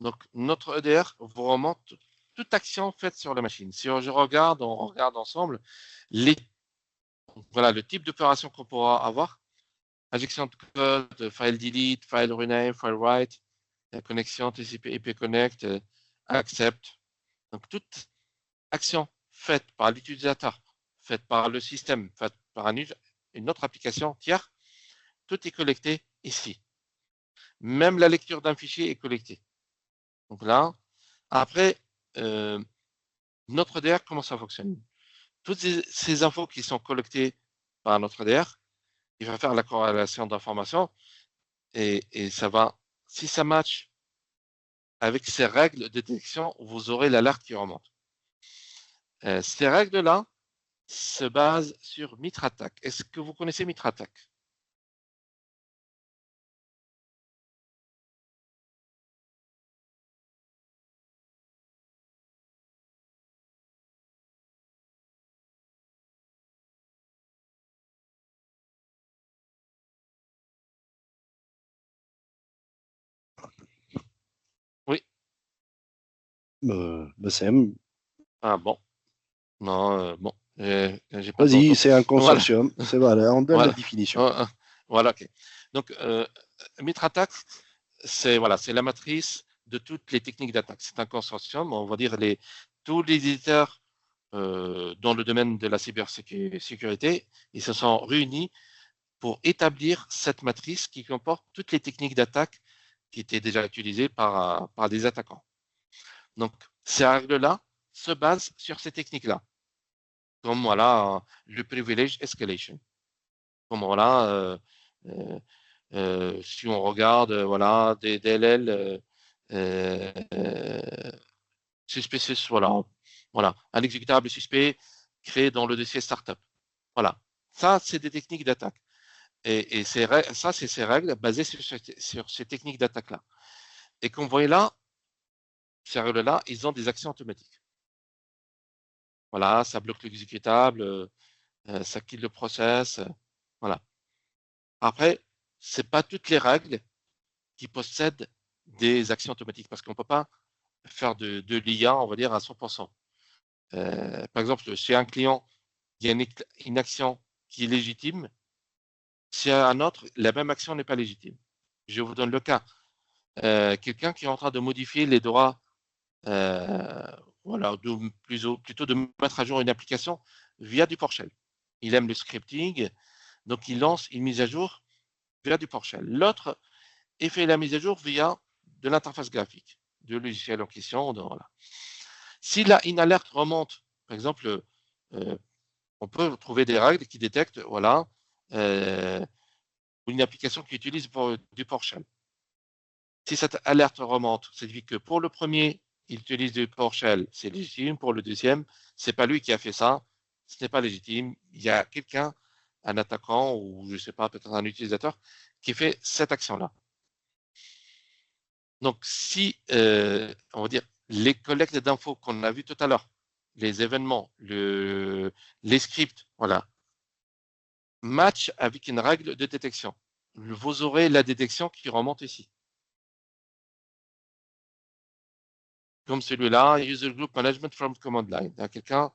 Donc, notre EDR vous remonte toute action faite sur la machine. Si on regarde ensemble le type d'opération qu'on pourra avoir. Injection de code, file delete, file rename, file write, connexion TCP, IP connect, accept. Donc, toute action faite par l'utilisateur, faite par le système, faite par une autre application tiers, tout est collecté ici. Même la lecture d'un fichier est collectée. Donc là, après, notre EDR, comment ça fonctionne? Toutes ces infos qui sont collectées par notre EDR, il va faire la corrélation d'informations et ça va, si ça match avec ces règles de détection, vous aurez l'alerte qui remonte. Ces règles-là se basent sur MitraTac. Est-ce que vous connaissez MitraTac? Oui. Bassem. Ah bon. Non, bon. J'ai pas Vas-y, de c'est un consortium. Voilà. C'est voilà, on donne Voilà. la définition. Voilà, ok. Donc, MitraTac, c'est voilà, la matrice de toutes les techniques d'attaque. C'est un consortium, on va dire tous les éditeurs dans le domaine de la cybersécurité, ils se sont réunis pour établir cette matrice qui comporte toutes les techniques d'attaque qui étaient déjà utilisées par des attaquants. Donc, ces règles-là se basent sur ces techniques-là, comme voilà, le privilege escalation. Comme voilà, si on regarde voilà, des DLL suspicious, voilà, un exécutable suspect créé dans le dossier startup. Voilà, ça, c'est des techniques d'attaque. Et ça, c'est ces règles basées sur ces techniques d'attaque-là. Et comme vous voyez là, ces règles-là, ils ont des actions automatiques. Voilà, ça bloque l'exécutable, ça quitte le process, voilà. Après, ce n'est pas toutes les règles qui possèdent des actions automatiques parce qu'on ne peut pas faire de l'IA, on va dire, à 100%. Par exemple, chez un client, il y a une action qui est légitime. Chez un autre, la même action n'est pas légitime. Je vous donne le cas. Quelqu'un qui est en train de modifier les droits, voilà, plutôt de mettre à jour une application via du PowerShell. Il aime le scripting, donc il lance une mise à jour via du PowerShell. L'autre fait la mise à jour via de l'interface graphique du logiciel en question. Voilà. Si là, une alerte remonte, par exemple, on peut trouver des règles qui détectent voilà, une application qui utilise du PowerShell. Si cette alerte remonte, ça signifie que pour le premier, il utilise du PowerShell, c'est légitime. Pour le deuxième, c'est pas lui qui a fait ça, ce n'est pas légitime. Il y a quelqu'un, un attaquant ou je ne sais pas, peut-être un utilisateur, qui fait cette action-là. Donc, si, on va dire, les collectes d'infos qu'on a vues tout à l'heure, les événements, les scripts, voilà, match avec une règle de détection, vous aurez la détection qui remonte ici. Comme celui-là, User Group Management from Command Line. Il y a quelqu'un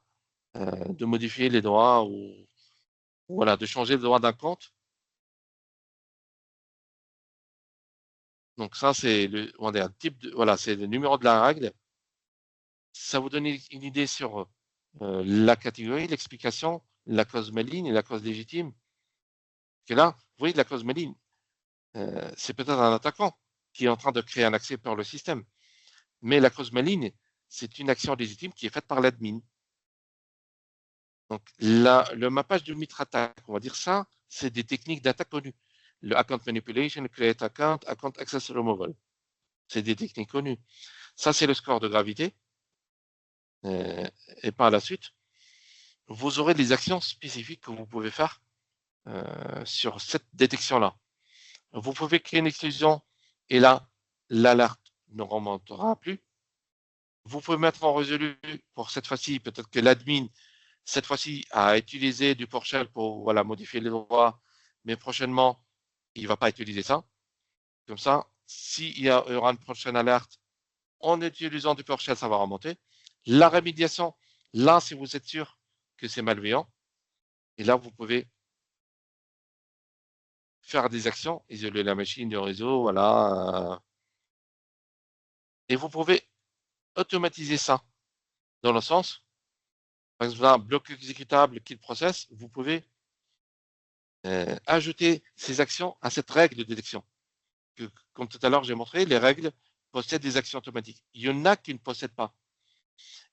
de modifier les droits ou voilà, de changer le droit d'un compte Donc ça, c'est le, on va dire, type de, voilà, c'est le numéro de la règle. Ça vous donne une idée sur la catégorie, l'explication, la cause maligne et la cause légitime. Et là, vous voyez, la cause maligne, c'est peut-être un attaquant qui est en train de créer un accès par le système. Mais la cause maligne, c'est une action légitime qui est faite par l'admin. Donc, le mappage du mitre attaque, on va dire ça, c'est des techniques d'attaque connues. Le account manipulation, le create account, account access removal. C'est des techniques connues. Ça, c'est le score de gravité. Et par la suite, vous aurez les actions spécifiques que vous pouvez faire sur cette détection-là. Vous pouvez créer une exclusion et là, l'alerte ne remontera plus. Vous pouvez mettre en résolu pour cette fois-ci, peut-être que l'admin, cette fois-ci, a utilisé du PowerShell pour voilà, modifier les droits, mais prochainement, il ne va pas utiliser ça. Comme ça, s'il y aura une prochaine alerte, en utilisant du PowerShell, ça va remonter. La rémédiation, là, si vous êtes sûr que c'est malveillant, et là, vous pouvez faire des actions, isoler la machine du réseau, voilà. Et vous pouvez automatiser ça dans le sens, par exemple, un bloc exécutable kill process, vous pouvez ajouter ces actions à cette règle de détection. Comme tout à l'heure, j'ai montré, les règles possèdent des actions automatiques. Il y en a qui ne possèdent pas.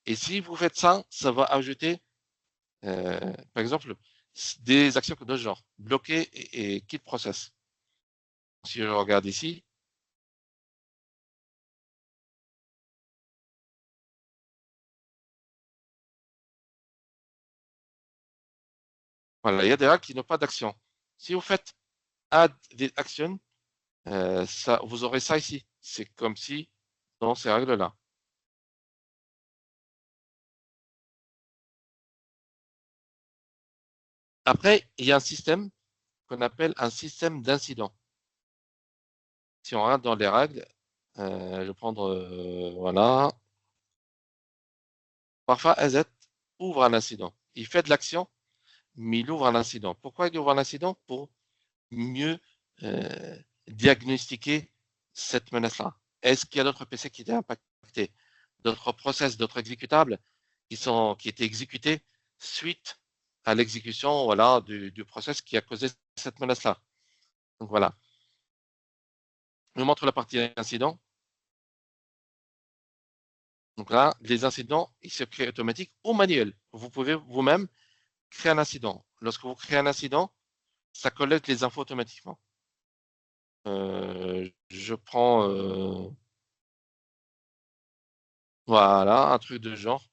Et si vous faites ça, ça va ajouter, par exemple, des actions de ce genre, bloquer et kill process. Si je regarde ici, voilà, il y a des règles qui n'ont pas d'action. Si vous faites add des actions, ça, vous aurez ça ici. C'est comme si dans ces règles-là. Après, il y a un système qu'on appelle un système d'incident. Si on regarde dans les règles, je vais prendre, voilà. Parfois, AZ ouvre un incident. Il fait de l'action, mais il ouvre un incident. Pourquoi il ouvre un incident? Pour mieux diagnostiquer cette menace-là. Est-ce qu'il y a d'autres PC qui étaient impactés? D'autres process, d'autres exécutables qui étaient exécutés suite à l'exécution voilà, du process qui a causé cette menace-là. Donc voilà. Je vous montre la partie incident. Donc là, les incidents, ils se créent automatiques ou manuels. Vous pouvez vous-même créer un incident. Lorsque vous créez un incident, ça collecte les infos automatiquement. Je prends voilà un truc de genre.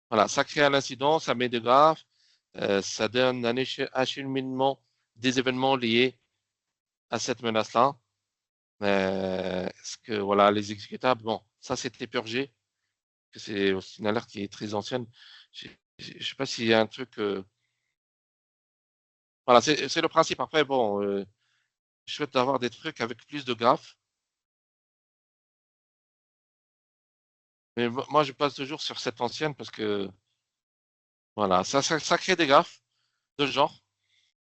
Voilà, ça crée un incident, ça met des graphes, ça donne un acheminement des événements liés à cette menace-là. Parce que voilà, les exécutables, bon, ça c'était purgé. C'est aussi une alerte qui est très ancienne. Je ne sais pas s'il y a un truc. Voilà, c'est le principe. Après, bon, je souhaite avoir des trucs avec plus de graphes. Mais moi, je passe toujours sur cette ancienne parce que voilà, ça crée des graphes de genre.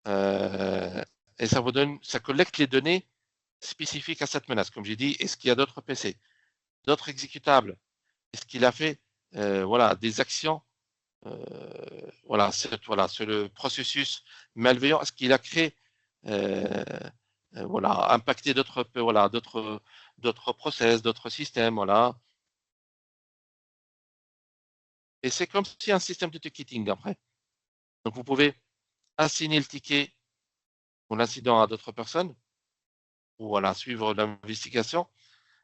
Et ça vous donne, ça collecte les données spécifiques à cette menace. Comme j'ai dit, est-ce qu'il y a d'autres PC, d'autres exécutables? Est-ce qu'il a fait voilà, des actions voilà, c'est le processus malveillant. Est-ce qu'il a créé voilà, impacté d'autres process, d'autres systèmes, voilà. Et c'est comme si un système de ticketing après. Donc vous pouvez assigner le ticket ou l'incident à d'autres personnes, ou voilà, suivre l'investigation.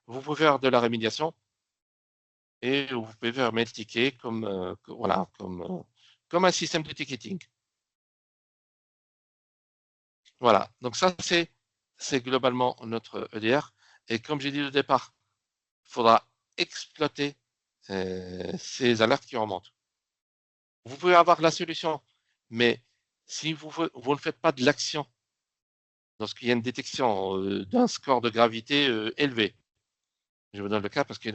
Vous pouvez faire de la rémédiation et vous pouvez fermer le ticket voilà, comme un système de ticketing. Voilà, donc ça c'est globalement notre EDR. Et comme j'ai dit au départ, il faudra exploiter ces alertes qui remontent. Vous pouvez avoir la solution, mais si vous ne faites pas de l'action lorsqu'il y a une détection d'un score de gravité élevé, je vous donne le cas parce qu'il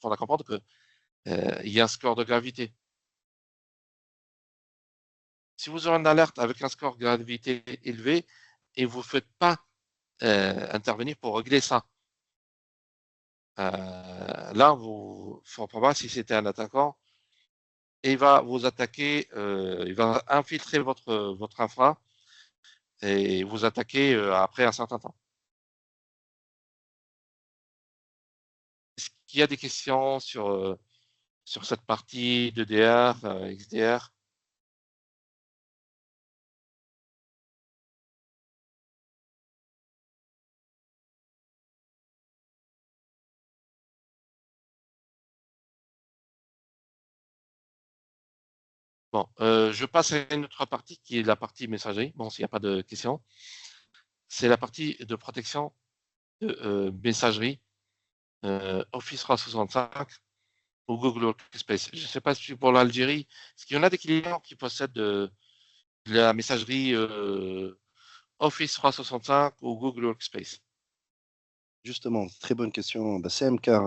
faudra comprendre qu'il y a un score de gravité. Si vous aurez une alerte avec un score de gravité élevé et vous ne faites pas intervenir pour régler ça. Là, il faut voir si c'était un attaquant et il va vous attaquer, il va infiltrer votre infra et vous attaquer après un certain temps. Est-ce qu'il y a des questions sur cette partie DDR, XDR? Bon, je passe à une autre partie qui est la partie messagerie. Bon, s'il n'y a pas de questions, c'est la partie de protection de messagerie Office 365 ou Google Workspace. Je ne sais pas si pour l'Algérie, est-ce qu'il y en a des clients qui possèdent de la messagerie Office 365 ou Google Workspace? Justement, très bonne question, Bassem, car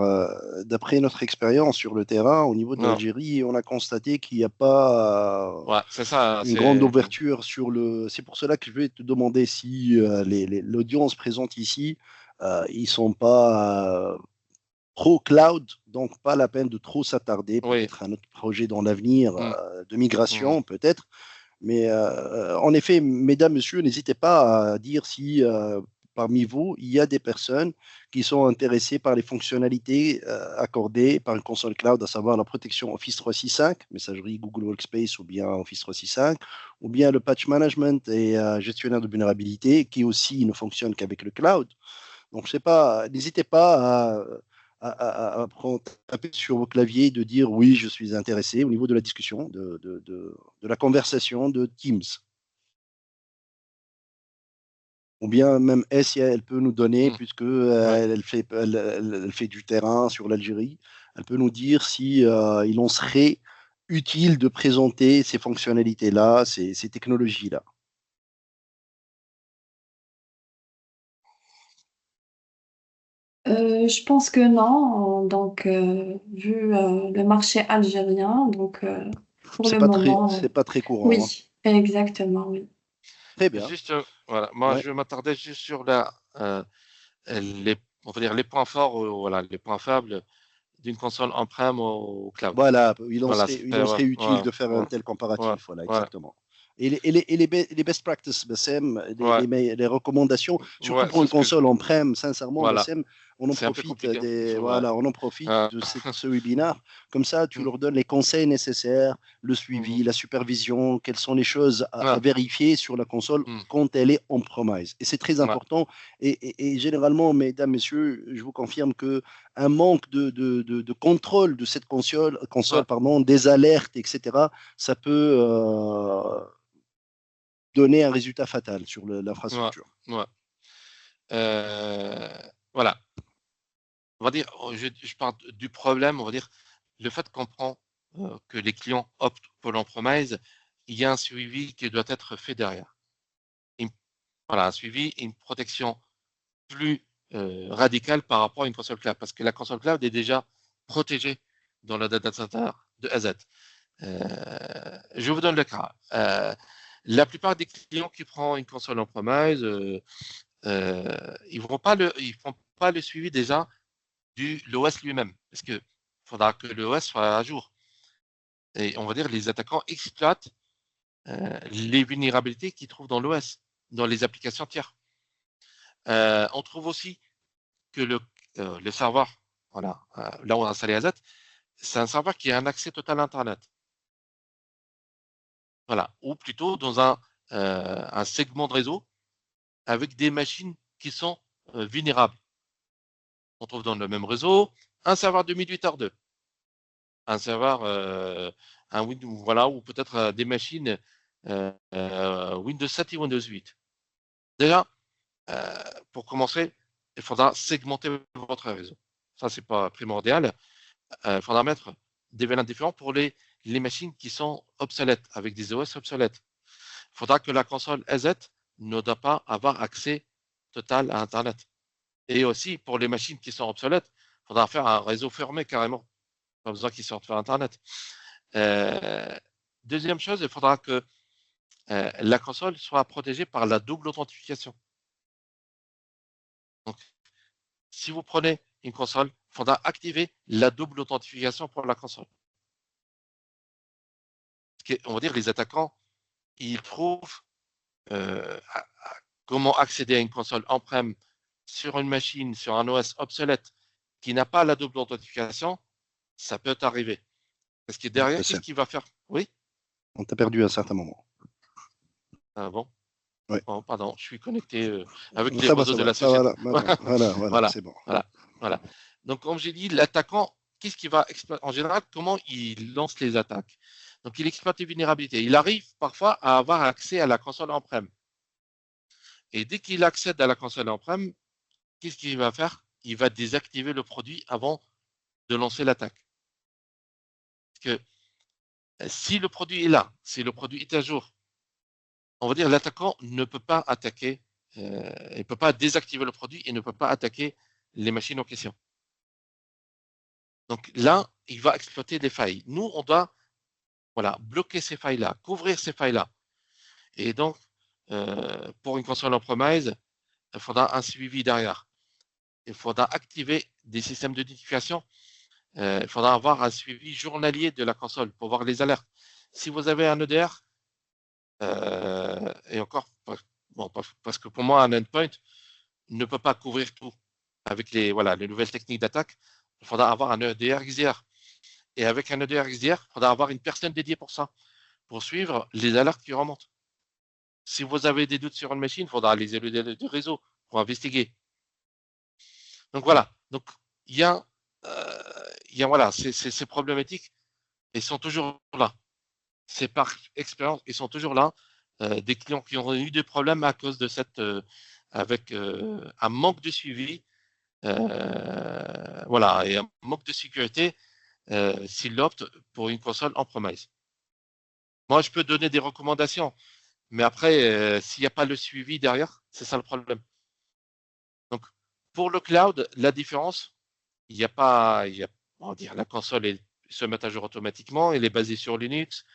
d'après notre expérience sur le terrain, au niveau de Non. l'Algérie, on a constaté qu'il n'y a pas Ouais, c'est ça. une grande ouverture sur le. C'est pour cela que je vais te demander si l'audience présente ici, ils ne sont pas trop cloud, donc pas la peine de trop s'attarder. Oui. Peut-être un autre projet dans l'avenir de migration, peut-être. Mais en effet, mesdames, messieurs, n'hésitez pas à dire si parmi vous, il y a des personnes qui sont intéressées par les fonctionnalités accordées par une console cloud, à savoir la protection Office 365, messagerie Google Workspace ou bien Office 365, ou bien le patch management et gestionnaire de vulnérabilité qui aussi ne fonctionne qu'avec le cloud. Donc, je sais pas, n'hésitez pas à taper sur vos claviers et de dire oui, je suis intéressé au niveau de la discussion, de la conversation de Teams. Ou bien même si elle peut nous donner, puisque elle fait du terrain sur l'Algérie, elle peut nous dire si il en serait utile de présenter ces fonctionnalités-là, ces technologies-là. Je pense que non. Donc, vu le marché algérien, donc pour le moment, C'est pas très courant. Hein. oui, exactement, oui. Très bien. Juste, voilà, moi, je m'attardais juste sur on va dire les points forts, voilà, les points faibles d'une console on-prem au cloud. Voilà, il en Voilà, serait utile de faire un tel comparatif. Voilà, exactement. Et les best practices, Bassem, les recommandations, surtout pour une console en-prem, sincèrement, voilà. Bassem, on en profite de ce webinaire. Comme ça, tu leur donnes les conseils nécessaires, le suivi, la supervision, quelles sont les choses à vérifier sur la console quand elle est on-premise. Et c'est très important. Et généralement, mesdames, messieurs, je vous confirme que un manque de contrôle de cette console pardon, des alertes, etc., ça peut donner un résultat fatal sur l'infrastructure. Voilà. On va dire, je parle du problème, on va dire, le fait qu'on prend que les clients optent pour l'on-premise, il y a un suivi qui doit être fait derrière. Voilà, un suivi et une protection plus radicale par rapport à une console cloud, parce que la console cloud est déjà protégée dans le data center de A à Z. Je vous donne le cas. La plupart des clients qui prennent une console on-premise, ils ne font pas le suivi déjà de l'OS lui-même, parce qu'il faudra que l'OS soit à jour. Et on va dire les attaquants exploitent les vulnérabilités qu'ils trouvent dans l'OS, dans les applications tiers. On trouve aussi que le serveur, voilà, là où on a installé AZ, c'est un serveur qui a un accès total à Internet. Voilà, ou plutôt dans un segment de réseau avec des machines qui sont vulnérables. On trouve dans le même réseau un serveur 2008 R2, un serveur, un Windows, voilà, ou peut-être des machines Windows 7 et Windows 8. Déjà, pour commencer, il faudra segmenter votre réseau. Ça, c'est pas primordial. Il faudra mettre des VLAN différents pour les machines qui sont obsolètes, avec des OS obsolètes. Il faudra que la console AZ ne doit pas avoir accès total à Internet. Et aussi, pour les machines qui sont obsolètes, il faudra faire un réseau fermé carrément. Pas besoin qu'ils sortent faire Internet. Deuxième chose, il faudra que la console soit protégée par la double authentification. Donc, si vous prenez une console, il faudra activer la double authentification pour la console. On va dire les attaquants, ils trouvent comment accéder à une console on-prem sur une machine, sur un OS obsolète qui n'a pas la double authentification, ça peut arriver. Parce que derrière, qu'est-ce qu'il va faire? Oui? On t'a perdu à un certain moment. Ah bon? Oui. Oh, pardon, je suis connecté avec les Ça va, réseaux ça de va. la société. Voilà, c'est bon. Voilà. Donc, comme j'ai dit, l'attaquant, qu'est-ce qu'il va exploiter? En général, comment il lance les attaques? Donc, il exploite les vulnérabilités. Il arrive parfois à avoir accès à la console on-prem. Et dès qu'il accède à la console on-prem, qu'est-ce qu'il va faire? Il va désactiver le produit avant de lancer l'attaque. Parce que si le produit est là, si le produit est à jour, on va dire l'attaquant ne peut pas attaquer, il ne peut pas désactiver le produit et ne peut pas attaquer les machines en question. Donc là, il va exploiter des failles. Nous, on doit bloquer ces failles-là, couvrir ces failles-là. Et donc, pour une console on-premise, il faudra un suivi derrière. Il faudra activer des systèmes de notification. Il faudra avoir un suivi journalier de la console pour voir les alertes. Si vous avez un EDR, et encore, bon, parce que pour moi, un endpoint ne peut pas couvrir tout. Avec les nouvelles techniques d'attaque, il faudra avoir un EDR XDR. Et avec un EDR XDR, il faudra avoir une personne dédiée pour ça, pour suivre les alertes qui remontent. Si vous avez des doutes sur une machine, il faudra les éluder du réseau pour investiguer. Donc voilà. Donc il y a ces problématiques, elles sont toujours là. C'est par expérience, ils sont toujours là. Des clients qui ont eu des problèmes à cause de avec un manque de suivi, et un manque de sécurité s'ils optent pour une console on-premise. Moi, je peux donner des recommandations, mais après, s'il n'y a pas le suivi derrière, c'est ça le problème. Donc, pour le cloud, la différence, il n'y a pas, on va dire, la console se met à jour automatiquement, elle est basée sur Linux.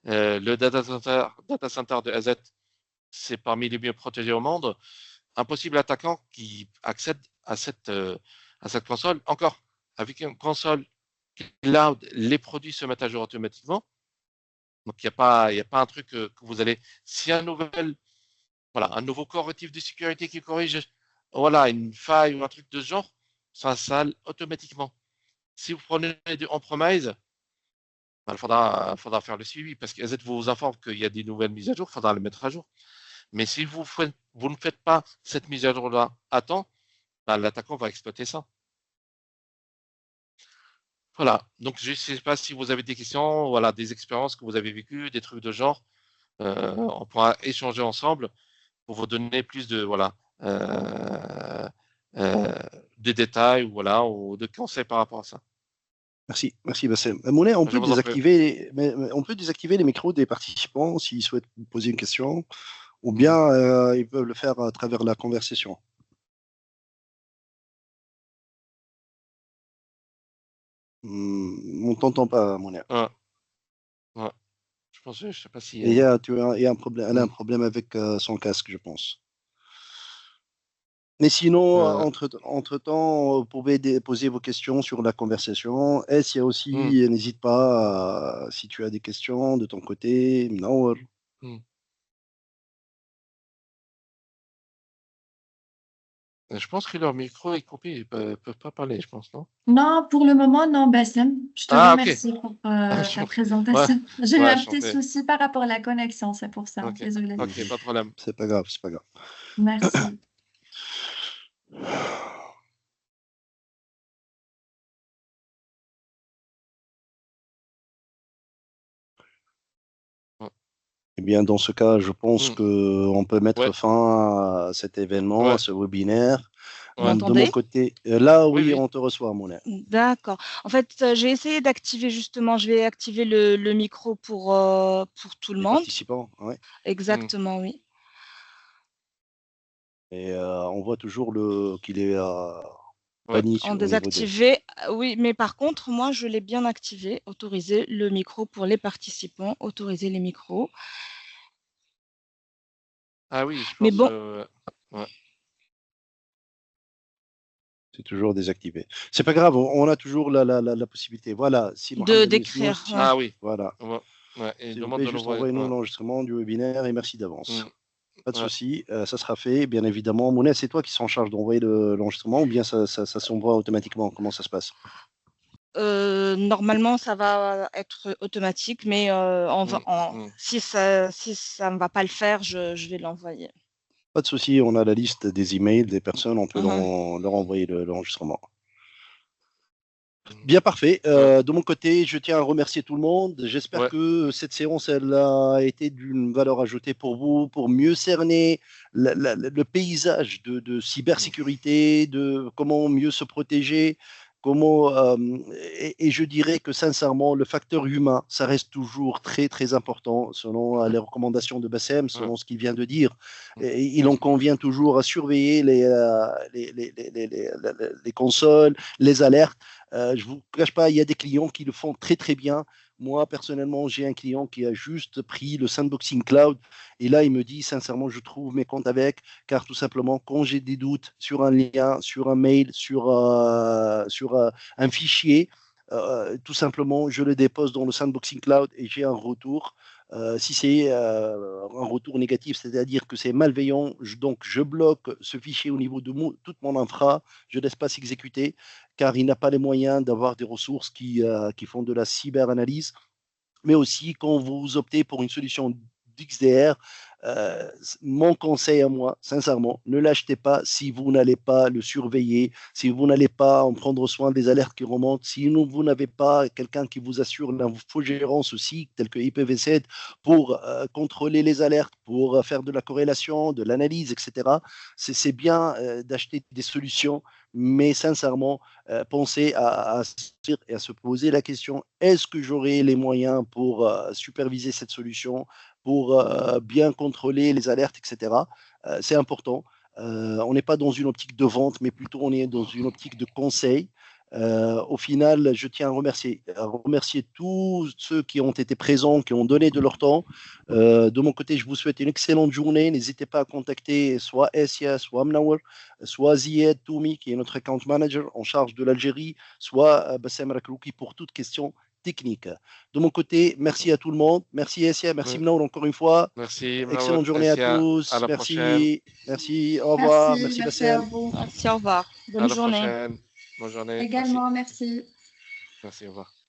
Le data center de AZ, c'est parmi les mieux protégés au monde. Un possible attaquant qui accède à cette console, encore, avec une console cloud, les produits se mettent à jour automatiquement. Donc, il n'y a pas un truc que vous allez. Si un nouveau correctif de sécurité qui corrige une faille ou un truc de ce genre, ça s'installe automatiquement. Si vous prenez du on-premise, il faudra faire le suivi parce que AZ vous informe qu'il y a des nouvelles mises à jour, il faudra les mettre à jour. Mais si vous ne faites pas cette mise à jour-là à temps, l'attaquant va exploiter ça. Voilà. Donc, je ne sais pas si vous avez des questions, des expériences que vous avez vécues, des trucs de genre. On pourra échanger ensemble pour vous donner plus de des détails ou de conseils par rapport à ça. Merci, Bassem. Monet, on peut désactiver les micros des participants s'ils souhaitent vous poser une question, ou bien ils peuvent le faire à travers la conversation. On t'entend pas, Monet. Je pense, je sais pas si. Il y a un problème. Elle a un problème avec son casque, je pense. Mais sinon, entre-temps, vous pouvez poser vos questions sur la conversation. Et s'il y a aussi, n'hésite pas, si tu as des questions de ton côté, Mnaour. Je pense que leur micro est coupé, ils ne peuvent pas parler, je pense, non? Non, pour le moment, non, Bassem. Je te remercie pour ta présentation. J'ai eu un petit souci par rapport à la connexion, c'est pour ça. Désolée. Ok, pas de problème. C'est pas grave. Merci. Eh bien, dans ce cas, je pense qu'on peut mettre fin à cet événement, à ce webinaire. Vous m'entendez ? De mon côté, là, oui, on te reçoit, Monet. D'accord. En fait, j'ai essayé d'activer justement, je vais activer le micro pour tout le monde. Participants, oui. Exactement, oui. Et on voit toujours qu'il est banni en désactivé. Oui, mais par contre, moi, je l'ai bien activé. Autoriser le micro pour les participants. Autoriser les micros. Ah oui, je pense. Mais bon. C'est toujours désactivé. C'est pas grave, on a toujours la possibilité. Voilà, si De Mohamed d'écrire. Mismous, Ouais. Ah oui. voilà. Ouais, et S'il vous demande plaît, de juste l'envoyer. envoyez-nous Ouais. l'enregistrement du webinaire et merci d'avance. Pas de Ouais. souci, ça sera fait, bien évidemment. Mounès, c'est toi qui s'en charge d'envoyer l'enregistrement ou bien ça s'envoie automatiquement? Comment ça se passe? Normalement, ça va être automatique, mais si ça ne va pas le faire, je vais l'envoyer. Pas de souci, on a la liste des emails des personnes, on peut Mhm. leur envoyer l'enregistrement. Bien, parfait. Ouais. De mon côté, je tiens à remercier tout le monde. J'espère Ouais. que cette séance, elle a été d'une valeur ajoutée pour vous, pour mieux cerner le paysage de cybersécurité, de comment mieux se protéger, comment, et je dirais que sincèrement, le facteur humain, ça reste toujours très, très important selon les recommandations de Bassem, selon ce qu'il vient de dire. Et il en convient toujours à surveiller les consoles, les alertes. Je ne vous cache pas, il y a des clients qui le font très très bien. Moi, personnellement, j'ai un client qui a juste pris le Sandboxing Cloud et là, il me dit sincèrement, je trouve mes comptes avec, car tout simplement, quand j'ai des doutes sur un lien, sur un mail, sur un fichier, tout simplement, je le dépose dans le Sandboxing Cloud et j'ai un retour. Si c'est un retour négatif, c'est-à-dire que c'est malveillant, donc je bloque ce fichier au niveau de toute mon infra, je ne laisse pas s'exécuter car il n'a pas les moyens d'avoir des ressources qui font de la cyberanalyse. Mais aussi, quand vous optez pour une solution d'XDR, mon conseil à moi, sincèrement, ne l'achetez pas si vous n'allez pas le surveiller, si vous n'allez pas en prendre soin des alertes qui remontent, si vous n'avez pas quelqu'un qui vous assure l'infogérance aussi, tel que IPv7, pour contrôler les alertes, pour faire de la corrélation, de l'analyse, etc. C'est bien d'acheter des solutions, mais sincèrement, pensez à se poser la question, est-ce que j'aurai les moyens pour superviser cette solution, pour bien contrôler les alertes, etc. C'est important. On n'est pas dans une optique de vente, mais plutôt on est dans une optique de conseil. Au final, je tiens à remercier tous ceux qui ont été présents, qui ont donné de leur temps. De mon côté, je vous souhaite une excellente journée. N'hésitez pas à contacter soit Essia, soit Mnawer, soit Zied Toumi, qui est notre account manager en charge de l'Algérie, soit Bassem Rakrouki pour toute question technique. De mon côté, merci à tout le monde. Merci Essia, merci Mnawer encore une fois. Merci, Excellente journée à à tous. la prochaine. Merci. Merci. Au revoir. Merci, Merci merci à Bassem. vous. Merci, au revoir. À Bonne la journée. prochaine. Bonne journée. Merci. Également, merci. Merci, au revoir.